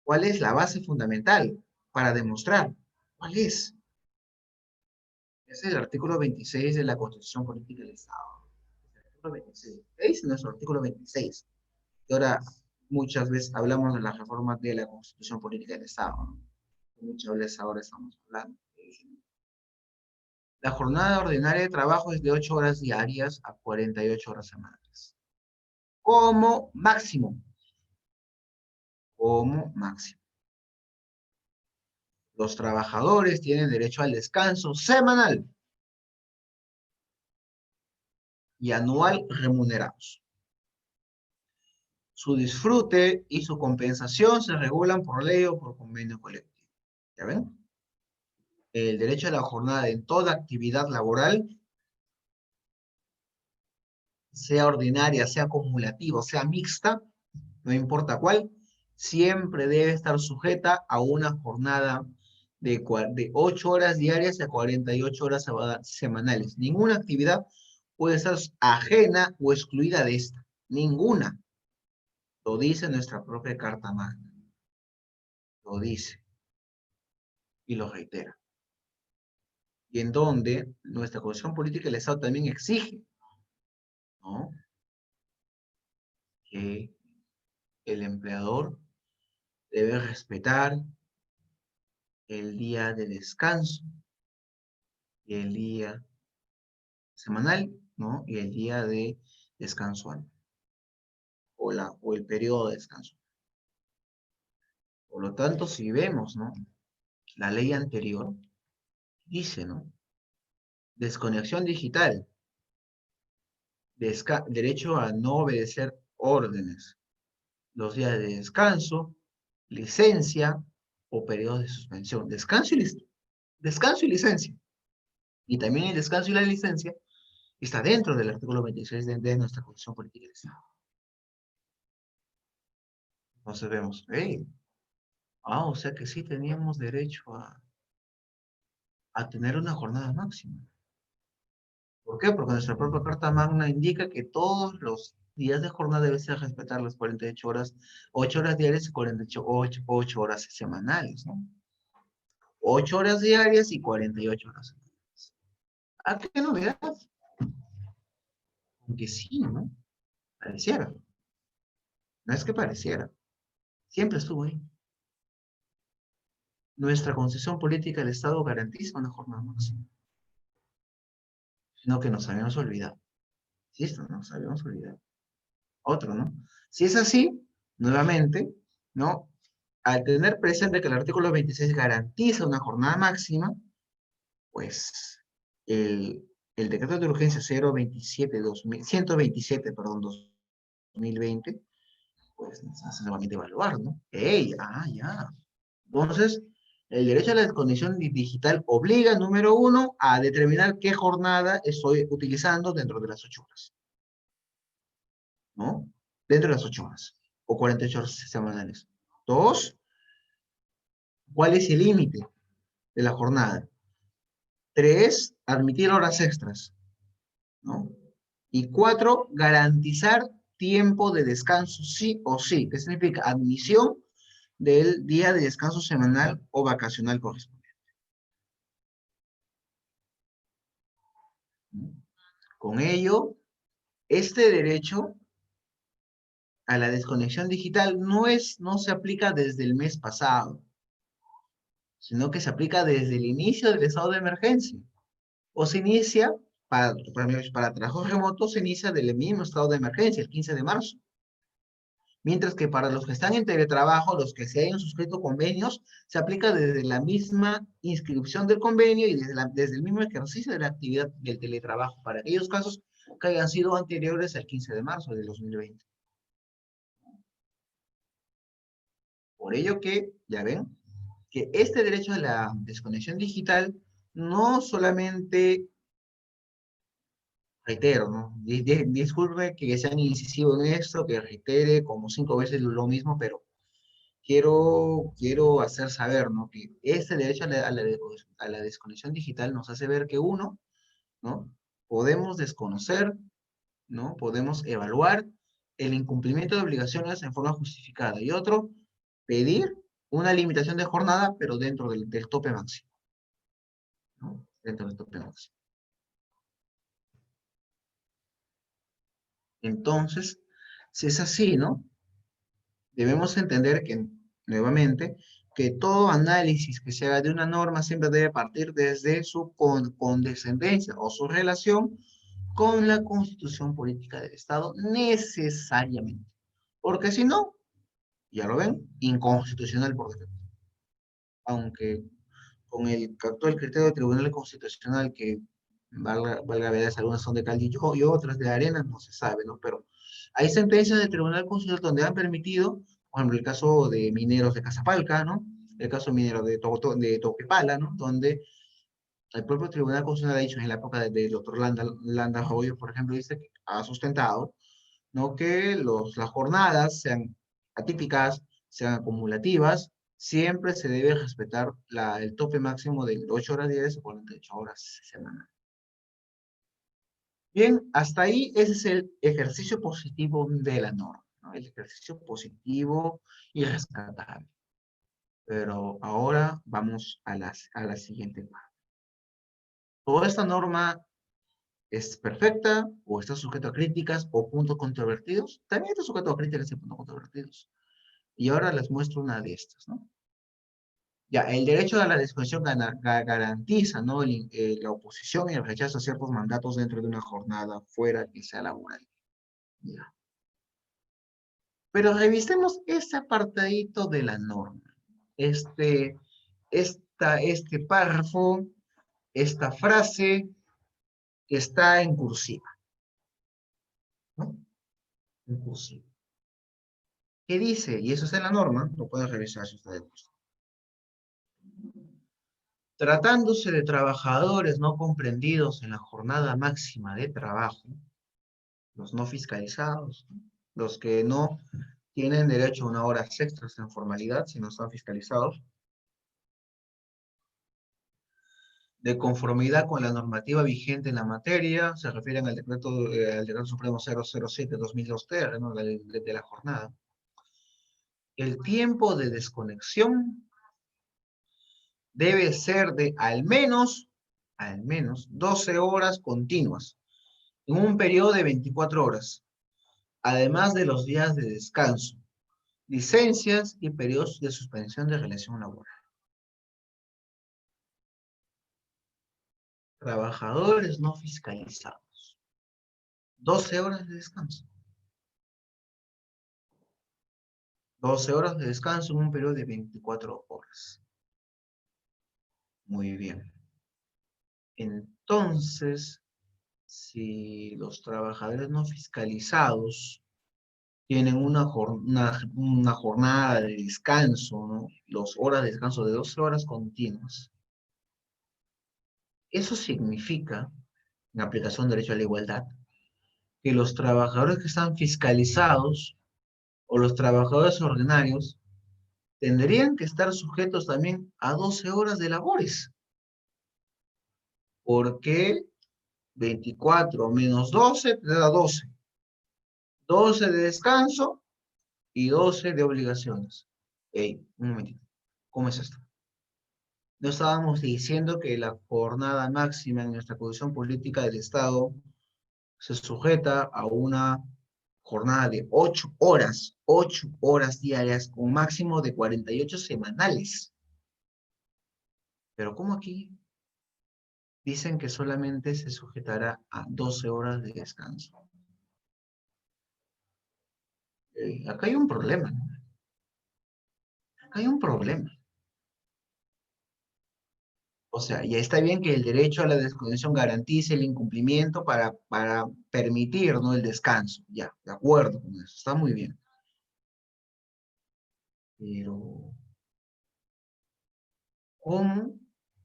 ¿Cuál es la base fundamental para demostrar? ¿Cuál es? Es el artículo 26 de la Constitución Política del Estado. El artículo 26. Es nuestro artículo 26. Y ahora muchas veces hablamos de la reforma de la Constitución Política del Estado, ¿no? Muchas veces ahora estamos hablando. La jornada ordinaria de trabajo es de 8 horas diarias a 48 horas semanales. Como máximo. Como máximo. Los trabajadores tienen derecho al descanso semanal y anual remunerados. Su disfrute y su compensación se regulan por ley o por convenio colectivo. ¿Ya ven? El derecho a la jornada en toda actividad laboral, sea ordinaria, sea acumulativa, sea mixta, no importa cuál, siempre debe estar sujeta a una jornada de 8 horas diarias a 48 horas semanales. Ninguna actividad puede estar ajena o excluida de esta. Ninguna. Lo dice nuestra propia Carta Magna. Lo dice y lo reitera. Y en donde nuestra Constitución Política del Estado también exige, ¿no?, que el empleador debe respetar el día de descanso y el día semanal, ¿no?, y el día de descanso anual, o el periodo de descanso. Por lo tanto, si vemos, ¿no?, la ley anterior dice, ¿no?, desconexión digital, derecho a no obedecer órdenes, los días de descanso, licencia o periodos de suspensión. Descanso y licencia. Y también el descanso y la licencia está dentro del artículo 26 de nuestra Constitución Política del Estado. Entonces vemos, o sea que sí teníamos derecho a tener una jornada máxima. ¿Por qué? Porque nuestra propia Carta Magna indica que todos los días de jornada deben ser respetar las 48 horas, 8 horas diarias y 48 horas semanales, ¿no? 8 horas diarias y 48 horas semanales. ¿A qué novedad? Aunque sí, ¿no? Pareciera. No es que pareciera. Siempre estuvo ahí. Nuestra Constitución Política del Estado garantiza una jornada máxima. Sino que nos habíamos olvidado. Sí, esto nos habíamos olvidado. Otro, ¿no? Si es así, nuevamente, ¿no?, al tener presente que el artículo 26 garantiza una jornada máxima, pues el decreto de urgencia 127, perdón, 2020, pues nos hace nuevamente evaluar, ¿no? Ya. Entonces, el derecho a la desconexión digital obliga, número uno, a determinar qué jornada estoy utilizando dentro de las 8 horas, ¿no? Dentro de las 8 horas, o 48 horas semanales. Dos, ¿cuál es el límite de la jornada? Tres, admitir horas extras, ¿no? Y cuatro, garantizar tiempo de descanso sí o sí. ¿Qué significa? Admisión del día de descanso semanal o vacacional correspondiente. Con ello, este derecho a la desconexión digital no se aplica desde el mes pasado, sino que se aplica desde el inicio del estado de emergencia. O se inicia, para trabajos remotos, se inicia del mismo estado de emergencia, el 15 de marzo. Mientras que para los que están en teletrabajo, los que se hayan suscrito convenios, se aplica desde la misma inscripción del convenio y desde el mismo ejercicio de la actividad del teletrabajo, para aquellos casos que hayan sido anteriores al 15 de marzo de 2020. Por ello que, ya ven, que este derecho a la desconexión digital no solamente, reitero, ¿no? Disculpe que sean incisivo en esto, que reitere como 5 veces lo mismo, pero quiero hacer saber, ¿no?, que este derecho a la desconexión digital nos hace ver que uno, ¿no?, podemos desconocer, ¿no?, podemos evaluar el incumplimiento de obligaciones en forma justificada, y otro, pedir una limitación de jornada, pero dentro del tope máximo, ¿no?, dentro del tope máximo. Entonces, si es así, ¿no?, debemos entender que, nuevamente, que todo análisis que se haga de una norma siempre debe partir desde su condescendencia o su relación con la Constitución Política del Estado, necesariamente. Porque si no, ya lo ven, inconstitucional por defecto. Aunque con el actual criterio del Tribunal Constitucional, que valga ver, algunas son de cal y otras de arena, no se sabe, ¿no? Pero hay sentencias del Tribunal Constitucional donde han permitido, por ejemplo, el caso de mineros de Casapalca, ¿no?, el caso minero de Toquepala, ¿no?, donde el propio Tribunal Constitucional ha dicho en la época del doctor Landa Hoyos, por ejemplo, dice que ha sustentado, ¿no?, que las jornadas sean atípicas, sean acumulativas, siempre se debe respetar el tope máximo de 8 horas diarias o 48 horas semanales. Bien, hasta ahí ese es el ejercicio positivo de la norma, ¿no? El ejercicio positivo y rescatable. Pero ahora vamos a la siguiente parte. ¿Toda esta norma es perfecta o está sujeta a críticas o puntos controvertidos? También está sujeto a críticas y puntos controvertidos. Y ahora les muestro una de estas, ¿no? Ya, el derecho a la discusión garantiza, ¿no? La oposición y el rechazo a ciertos mandatos dentro de una jornada fuera que sea laboral. Ya. Pero revisemos este apartadito de la norma. Este párrafo, esta frase que está en cursiva, ¿no? En cursiva. ¿Qué dice? Y eso está en la norma, lo pueden revisar si ustedes gustan. Tratándose de trabajadores no comprendidos en la jornada máxima de trabajo, los no fiscalizados, ¿no? Los que no tienen derecho a una hora extras en formalidad si no están fiscalizados, de conformidad con la normativa vigente en la materia, se refieren al decreto supremo 007-2002-TR, ¿no? De la jornada. El tiempo de desconexión debe ser de al menos 12 horas continuas, en un periodo de 24 horas, además de los días de descanso, licencias y periodos de suspensión de relación laboral. Trabajadores no fiscalizados. 12 horas de descanso. 12 horas de descanso en un periodo de 24 horas. Muy bien. Entonces, si los trabajadores no fiscalizados tienen una jornada de descanso, ¿no? Las horas de descanso de 12 horas continuas, eso significa, en aplicación del derecho a la igualdad, que los trabajadores que están fiscalizados o los trabajadores ordinarios tendrían que estar sujetos también a 12 horas de labores. Porque 24 menos 12 te da 12. 12 de descanso y 12 de obligaciones. Ey, un momentito. ¿Cómo es esto? No estábamos diciendo que la jornada máxima en nuestra condición política del Estado se sujeta a una jornada de 8 horas diarias, con máximo de 48 semanales. Pero ¿cómo aquí dicen que solamente se sujetará a 12 horas de descanso? Acá hay un problema, ¿no? Acá hay un problema. O sea, ya está bien que el derecho a la desconexión garantice el incumplimiento para permitir, ¿no? El descanso. Ya, de acuerdo con eso. Está muy bien. Pero, ¿cómo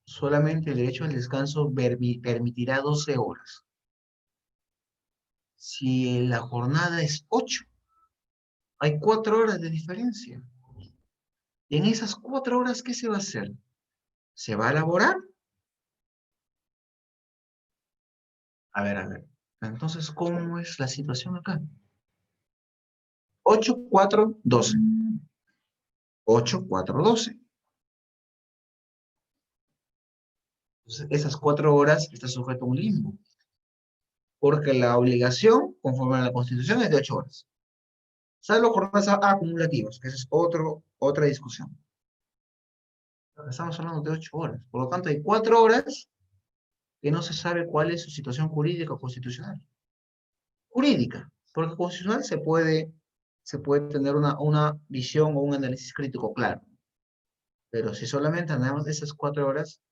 solamente el derecho al descanso permitirá 12 horas? Si la jornada es 8, hay 4 horas de diferencia. Y en esas 4 horas, ¿qué se va a hacer? ¿Se va a elaborar? A ver, a ver. Entonces, ¿cómo es la situación acá? 8, 4, 12. 8, 4, 12. Entonces, esas 4 horas está sujeto a un limbo. Porque la obligación, conforme a la Constitución, es de 8 horas. Salvo jornadas acumulativas, que esa es otra discusión. Estamos hablando de 8 horas. Por lo tanto, hay 4 horas que no se sabe cuál es su situación jurídica o constitucional. Jurídica, porque constitucional se puede tener una visión o un análisis crítico claro. Pero si solamente andamos esas 4 horas,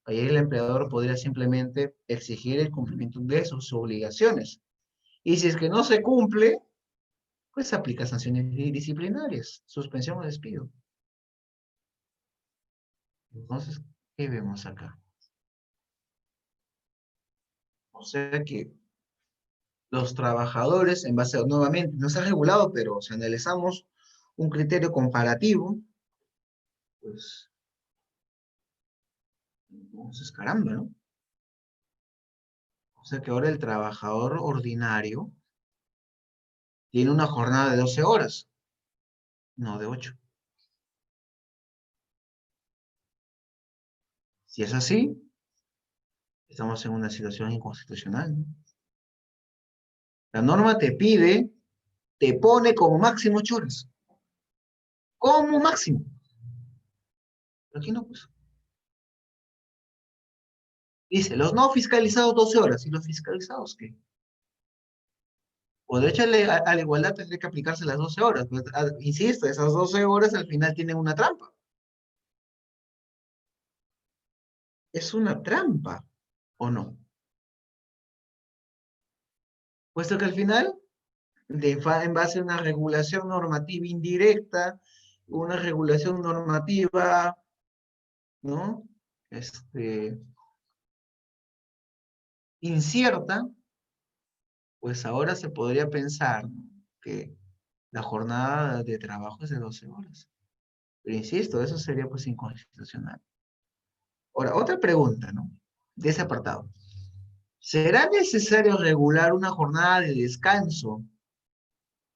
ahí el empleador podría simplemente exigir el cumplimiento de sus obligaciones. Y si es que no se cumple, pues aplica sanciones disciplinarias, suspensión o despido. Entonces, ¿qué vemos acá? O sea que los trabajadores, en base a, nuevamente, no está regulado, pero si analizamos un criterio comparativo, pues, entonces, caramba, ¿no? O sea que ahora el trabajador ordinario tiene una jornada de 12 horas, no de 8. Si es así, estamos en una situación inconstitucional, ¿no? La norma te pone como máximo 8 horas. Como máximo. Pero aquí no, pues. Dice, los no fiscalizados 12 horas. ¿Y los fiscalizados qué? O de hecho, a la igualdad tendría que aplicarse las 12 horas. Pues, insisto, esas 12 horas al final tienen una trampa. Es una trampa, ¿o no? Puesto que al final, en base a una regulación normativa indirecta, una regulación normativa, ¿no? Incierta, pues ahora se podría pensar, ¿no?, que la jornada de trabajo es de 12 horas. Pero insisto, eso sería pues inconstitucional. Ahora, otra pregunta, ¿no? De ese apartado. ¿Será necesario regular una jornada de descanso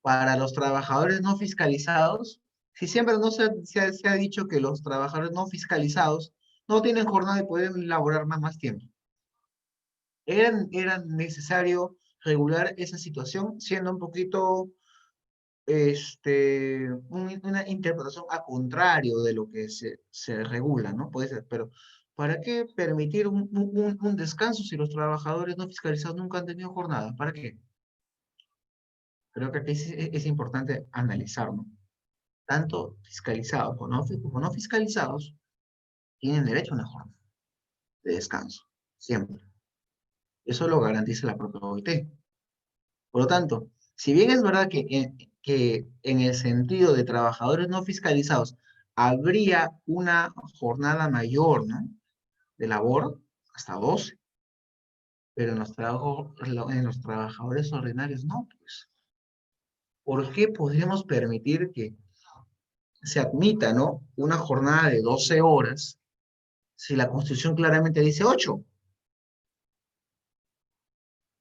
para los trabajadores no fiscalizados? Si siempre no se ha dicho que los trabajadores no fiscalizados no tienen jornada y pueden laborar más tiempo. ¿Era necesario regular esa situación, siendo un poquito una interpretación a contrario de lo que se regula, ¿no? Puede ser, pero ¿para qué permitir un descanso si los trabajadores no fiscalizados nunca han tenido jornada? ¿Para qué? Creo que aquí es importante analizarlo. Tanto fiscalizados como no fiscalizados tienen derecho a una jornada de descanso, siempre. Eso lo garantiza la propia OIT. Por lo tanto, si bien es verdad que en el sentido de trabajadores no fiscalizados habría una jornada mayor, ¿no?, de labor, hasta 12, pero en los trabajadores ordinarios no, pues. ¿Por qué podríamos permitir que se admita, ¿no?, una jornada de 12 horas si la Constitución claramente dice 8?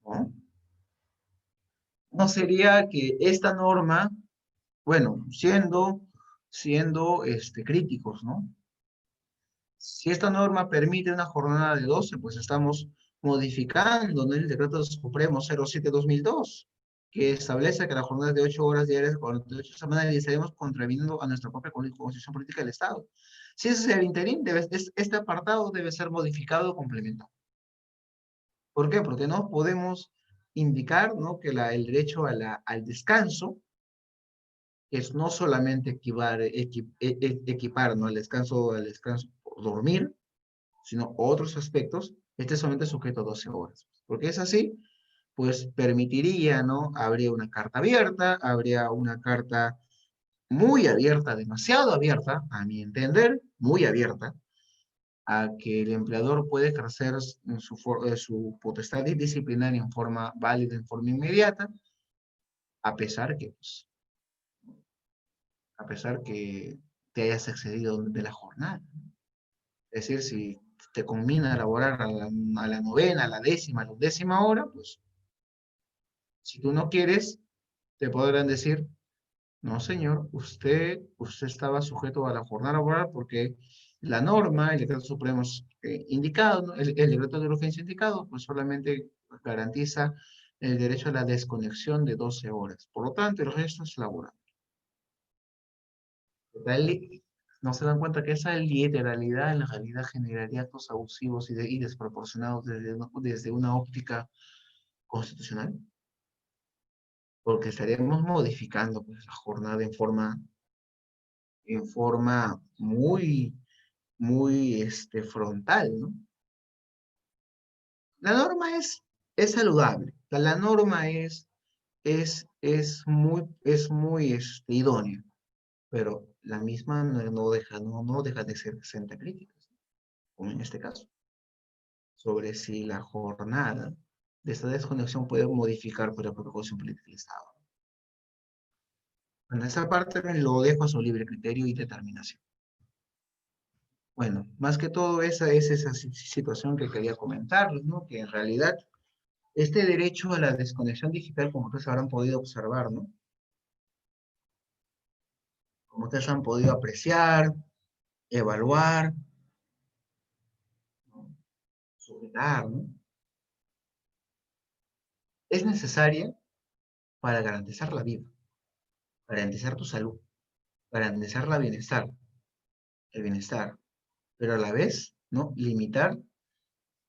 ¿No? ¿No sería que esta norma, bueno, siendo críticos, ¿no? Si esta norma permite una jornada de 12, pues estamos modificando, ¿no?, el Decreto Supremo 07/2002, que establece que la jornada es de 8 horas diarias, 48 semanas, y estaremos contraviniendo a nuestra propia Constitución Política del Estado. Si ese es el interín, este apartado debe ser modificado o complementado. ¿Por qué? Porque no podemos indicar, ¿no?, que el derecho al descanso es no solamente equipar, ¿no?, al descanso por dormir, sino otros aspectos, este es solamente sujeto a 12 horas. Porque es así, pues permitiría, ¿no? Habría una carta abierta, habría una carta muy abierta, demasiado abierta, a mi entender, muy abierta, a que el empleador puede ejercer su potestad disciplinaria en forma válida, en forma inmediata, a pesar que, pues, a pesar que te hayas excedido de la jornada. Es decir, si te combina laborar a la novena, a la décima, a la 10ª hora, pues si tú no quieres, te podrán decir, no señor, usted estaba sujeto a la jornada laboral porque la norma, el decreto supremo indicado, ¿no?, el decreto de urgencia indicado, pues solamente garantiza el derecho a la desconexión de 12 horas. Por lo tanto, el resto es laboral. No se dan cuenta que esa literalidad en la realidad generaría actos abusivos y desproporcionados desde una óptica constitucional, porque estaríamos modificando, pues, la jornada en forma muy, muy frontal, ¿no? La norma es saludable, la norma es muy idónea, pero la misma no deja de ser exenta a críticas, como en este caso, sobre si la jornada de esta desconexión puede modificar por la propia Constitución Política del Estado. Bueno, esa parte lo dejo a su libre criterio y determinación. Bueno, más que todo esa es esa situación que quería comentarles, ¿no? Que en realidad este derecho a la desconexión digital, como ustedes habrán podido observar, ¿no? Como ustedes han podido apreciar, evaluar, ¿no? Sujetar, ¿no? Es necesaria para garantizar la vida, garantizar tu salud, garantizar el bienestar, pero a la vez, ¿no? Limitar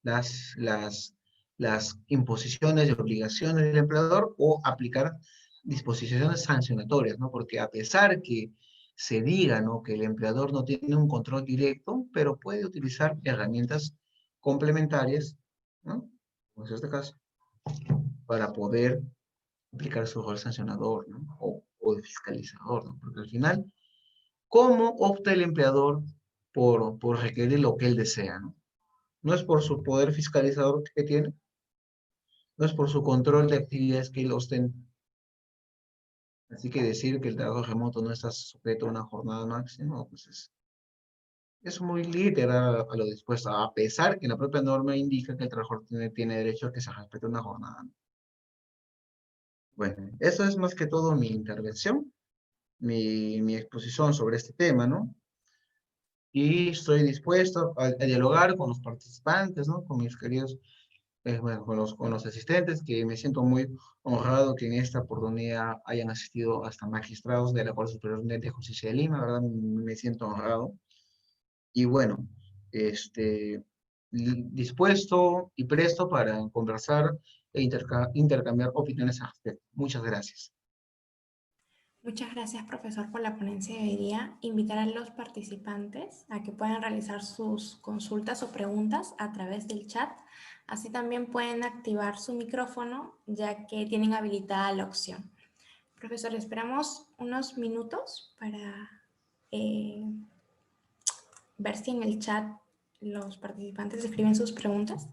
las, las, las imposiciones y obligaciones del empleador o aplicar disposiciones sancionatorias, ¿no? Porque a pesar que se diga, ¿no? Que el empleador no tiene un control directo, pero puede utilizar herramientas complementarias, ¿no? Como es este caso, para poder aplicar su rol sancionador, ¿no? O de fiscalizador, ¿no? Porque al final, ¿cómo opta el empleador por requerir lo que él desea, ¿no? No es por su poder fiscalizador que tiene, no es por su control de actividades que él ostenta. Así que decir que el trabajo remoto no está sujeto a una jornada máxima, pues es muy literal a lo dispuesto, a pesar que la propia norma indica que el trabajador tiene derecho a que se respete una jornada. Bueno, eso es más que todo mi intervención, mi exposición sobre este tema, ¿no? Y estoy dispuesto a dialogar con los participantes, ¿no? Con mis queridos bueno, con los asistentes, que me siento muy honrado que en esta oportunidad hayan asistido hasta magistrados de la Corte Superior de Justicia de Lima, ¿verdad? Me siento honrado. Y bueno, este, dispuesto y presto para conversar e intercambiar opiniones al respecto. Muchas gracias. Muchas gracias, profesor, por la ponencia de hoy día. Invitar a los participantes a que puedan realizar sus consultas o preguntas a través del chat. Así también pueden activar su micrófono, ya que tienen habilitada la opción. Profesor, esperamos unos minutos para ver si en el chat los participantes escriben sus preguntas.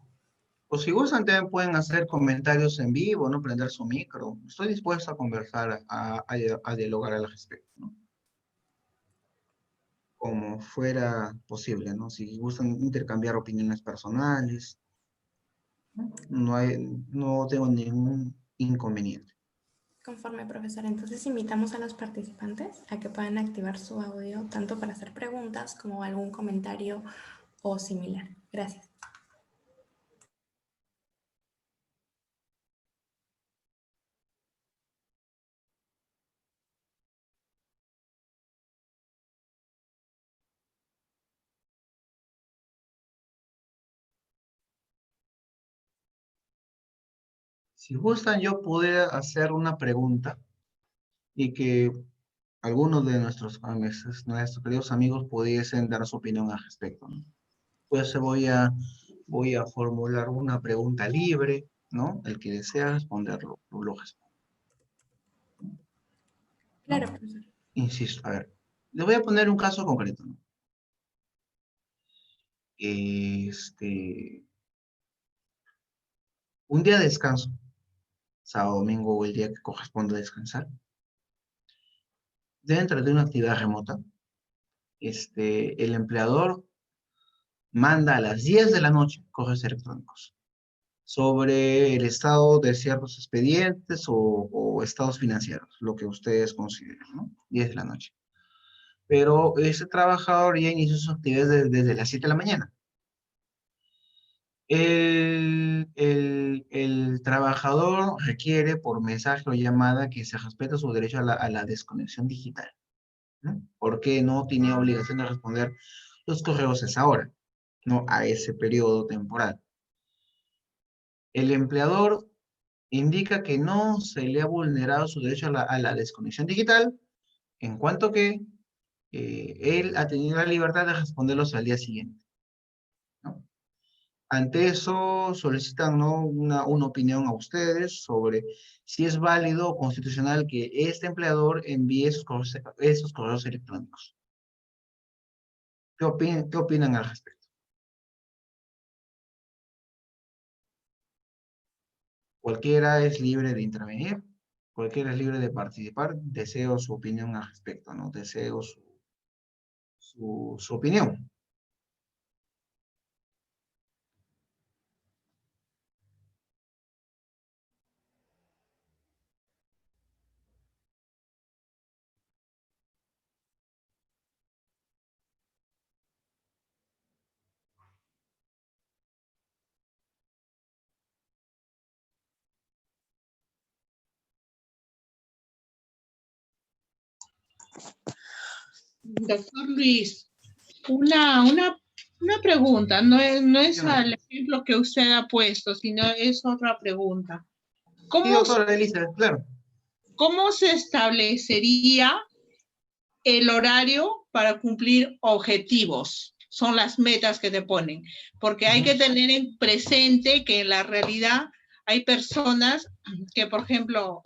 O si gustan, también pueden hacer comentarios en vivo, ¿no? Prender su micro. Estoy dispuesto a conversar, a dialogar al respecto, ¿no? Como fuera posible, ¿no? Si gustan intercambiar opiniones personales, ¿no? No tengo ningún inconveniente. Conforme, profesor. Entonces invitamos a los participantes a que puedan activar su audio tanto para hacer preguntas como algún comentario o similar. Gracias. Si gustan, yo pudiera hacer una pregunta y que algunos de nuestros queridos amigos pudiesen dar su opinión al respecto, ¿no? Pues voy a formular una pregunta libre, ¿no? El que desea responderlo, lo responde, Claro, ¿no? profesor. Insisto, a ver, le voy a poner un caso concreto, ¿no? Un día de descanso, sábado, domingo o el día que corresponda descansar, dentro de una actividad remota, el empleador manda a las 10 de la noche correos electrónicos sobre el estado de ciertos expedientes o estados financieros, lo que ustedes consideren, ¿no? 10 de la noche. Pero ese trabajador ya inició sus actividades desde las 7 de la mañana. El trabajador requiere por mensaje o llamada que se respete su derecho a la desconexión digital, ¿no? Porque no tiene obligación de responder los correos a esa hora, ¿no? A ese periodo temporal. El empleador indica que no se le ha vulnerado su derecho a la desconexión digital, en cuanto que él ha tenido la libertad de responderlos al día siguiente, ¿no? Ante eso solicitan, ¿no? Una opinión a ustedes sobre si es válido o constitucional que este empleador envíe esos correos electrónicos. ¿Qué opinan al respecto? Cualquiera es libre de intervenir. Cualquiera es libre de participar. Deseo su opinión al respecto, ¿no? Deseo su opinión. Doctor Luis, una pregunta, no es al ejemplo que usted ha puesto, sino es otra pregunta. Sí, doctora Elisa, claro. ¿Cómo se establecería el horario para cumplir objetivos? Son las metas que te ponen, porque hay que tener en presente que en la realidad hay personas que, por ejemplo,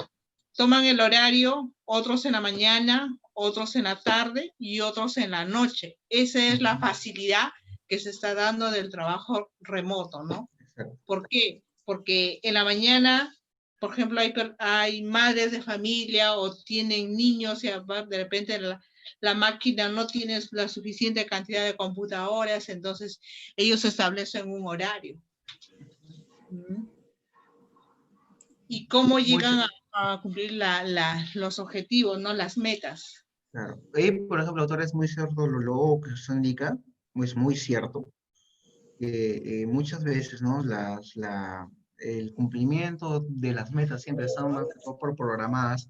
toman el horario, otros en la mañana, otros en la tarde y otros en la noche. Esa es la facilidad que se está dando del trabajo remoto, ¿no? ¿Por qué? Porque en la mañana, por ejemplo, hay madres de familia o tienen niños y de repente la máquina no tiene la suficiente cantidad de computadoras, entonces ellos establecen un horario. ¿Y cómo llegan a cumplir los objetivos, ¿no? Las metas? Claro. Y, por ejemplo, doctora, es muy cierto lo que usted indica, es muy cierto. Muchas veces, ¿no? El cumplimiento de las metas siempre están más que todo por programadas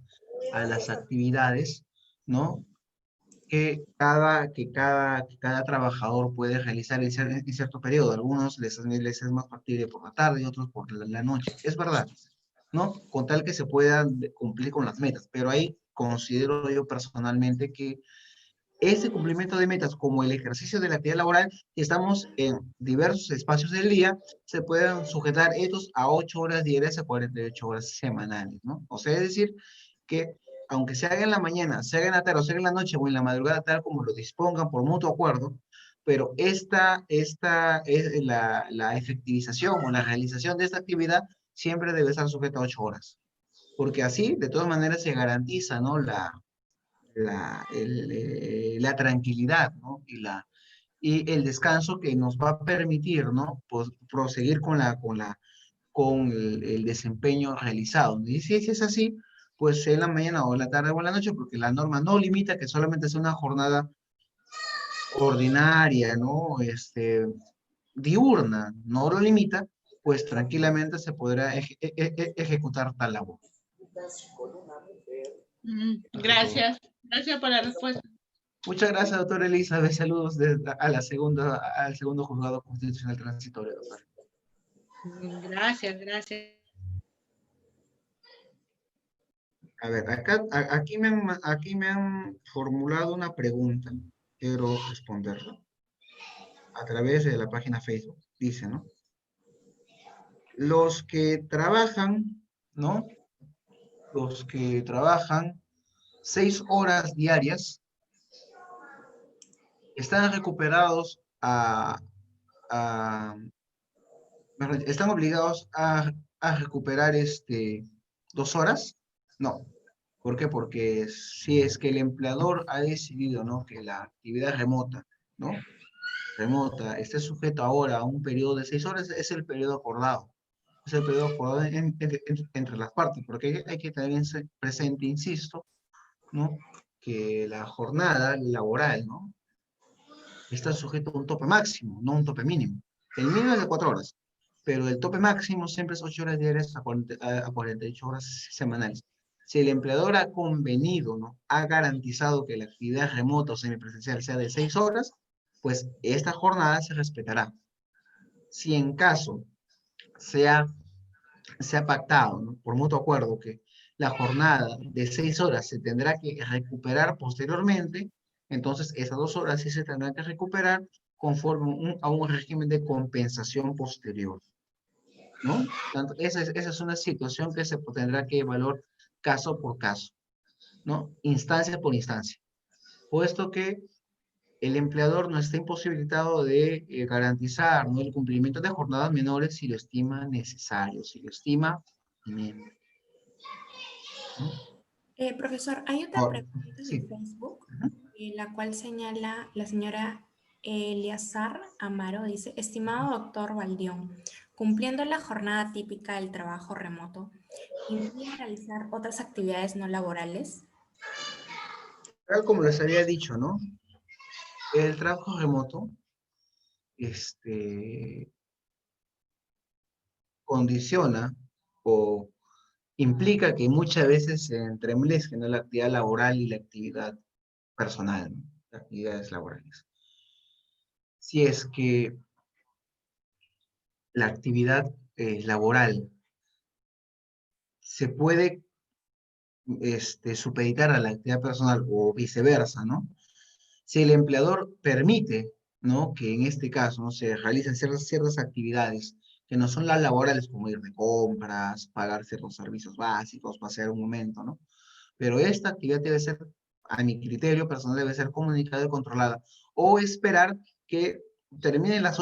a las actividades, ¿no? Que cada trabajador puede realizar en cierto periodo. Algunos les es más factible por la tarde y otros por la noche. Es verdad, ¿no? Con tal que se puedan cumplir con las metas. Pero ahí considero yo personalmente que ese cumplimiento de metas, como el ejercicio de la actividad laboral, si estamos en diversos espacios del día, se pueden sujetar estos a 8 horas diarias a 48 horas semanales, ¿no? O sea, es decir, que aunque se haga en la mañana, se haga en la tarde, o se haga en la noche o en la madrugada, tal como lo dispongan por mutuo acuerdo, pero esta es la efectivización o la realización de esta actividad siempre debe estar sujeta a 8 horas, porque así, de todas maneras, se garantiza, ¿no? La tranquilidad, ¿no? Y el descanso que nos va a permitir, ¿no? Pues proseguir con el desempeño realizado. Y si es así, pues en la mañana o en la tarde o en la noche, porque la norma no limita que solamente sea una jornada ordinaria, ¿no? Diurna, no lo limita, pues tranquilamente se podrá ejecutar tal labor. Gracias. Gracias por la respuesta. Muchas gracias, doctora Elizabeth. Saludos al segundo juzgado constitucional transitorio, doctora. Gracias, gracias. A ver, aquí me han formulado una pregunta. Quiero responderla a través de la página Facebook. Dice, ¿no? Los que trabajan, ¿no? Los que trabajan 6 horas diarias están recuperados están obligados a recuperar 2 horas. No. ¿Por qué? Porque si es que el empleador ha decidido, ¿no? Que la actividad remota, ¿no? Remota esté sujeto ahora a un periodo de 6 horas, es el periodo acordado. Es el periodo acordado entre las partes, porque hay que tener presente, insisto, ¿no? Que la jornada laboral, ¿no? Está sujeto a un tope máximo, no un tope mínimo. El mínimo es de 4 horas, pero el tope máximo siempre es 8 horas diarias a 48 horas semanales. Si el empleador ha convenido, ¿no? Ha garantizado que la actividad remota o semipresencial sea de 6 horas, pues esta jornada se respetará. Si en caso se ha pactado, ¿no? Por mutuo acuerdo que la jornada de 6 horas se tendrá que recuperar posteriormente, entonces esas 2 horas sí se tendrán que recuperar conforme a un régimen de compensación posterior, ¿no? Esa es una situación que se tendrá que evaluar caso por caso, ¿no? Instancia por instancia, puesto que el empleador no está imposibilitado de garantizar, ¿no? El cumplimiento de jornadas menores si lo estima necesario, si lo estima ¿no? Profesor, hay otra pregunta de Sí. Facebook, Ujú. la cual señala la señora Eliazar Amaro, dice, estimado doctor Baldión, cumpliendo la jornada típica del trabajo remoto, ¿podría realizar otras actividades no laborales? Tal como les había dicho, ¿no? El trabajo remoto, condiciona o implica que muchas veces se entremezcla, ¿no?, la actividad laboral y la actividad personal, ¿no? Las actividades laborales. Si es que la actividad laboral se puede supeditar a la actividad personal o viceversa, ¿no? Si el empleador permite, ¿no?, que en este caso, ¿no?, se realicen ciertas actividades que no son las laborales, como ir de compras, pagar ciertos servicios básicos, pasear un momento, ¿no? Pero esta actividad debe ser, a mi criterio personal, debe ser comunicada y controlada, o esperar que terminen las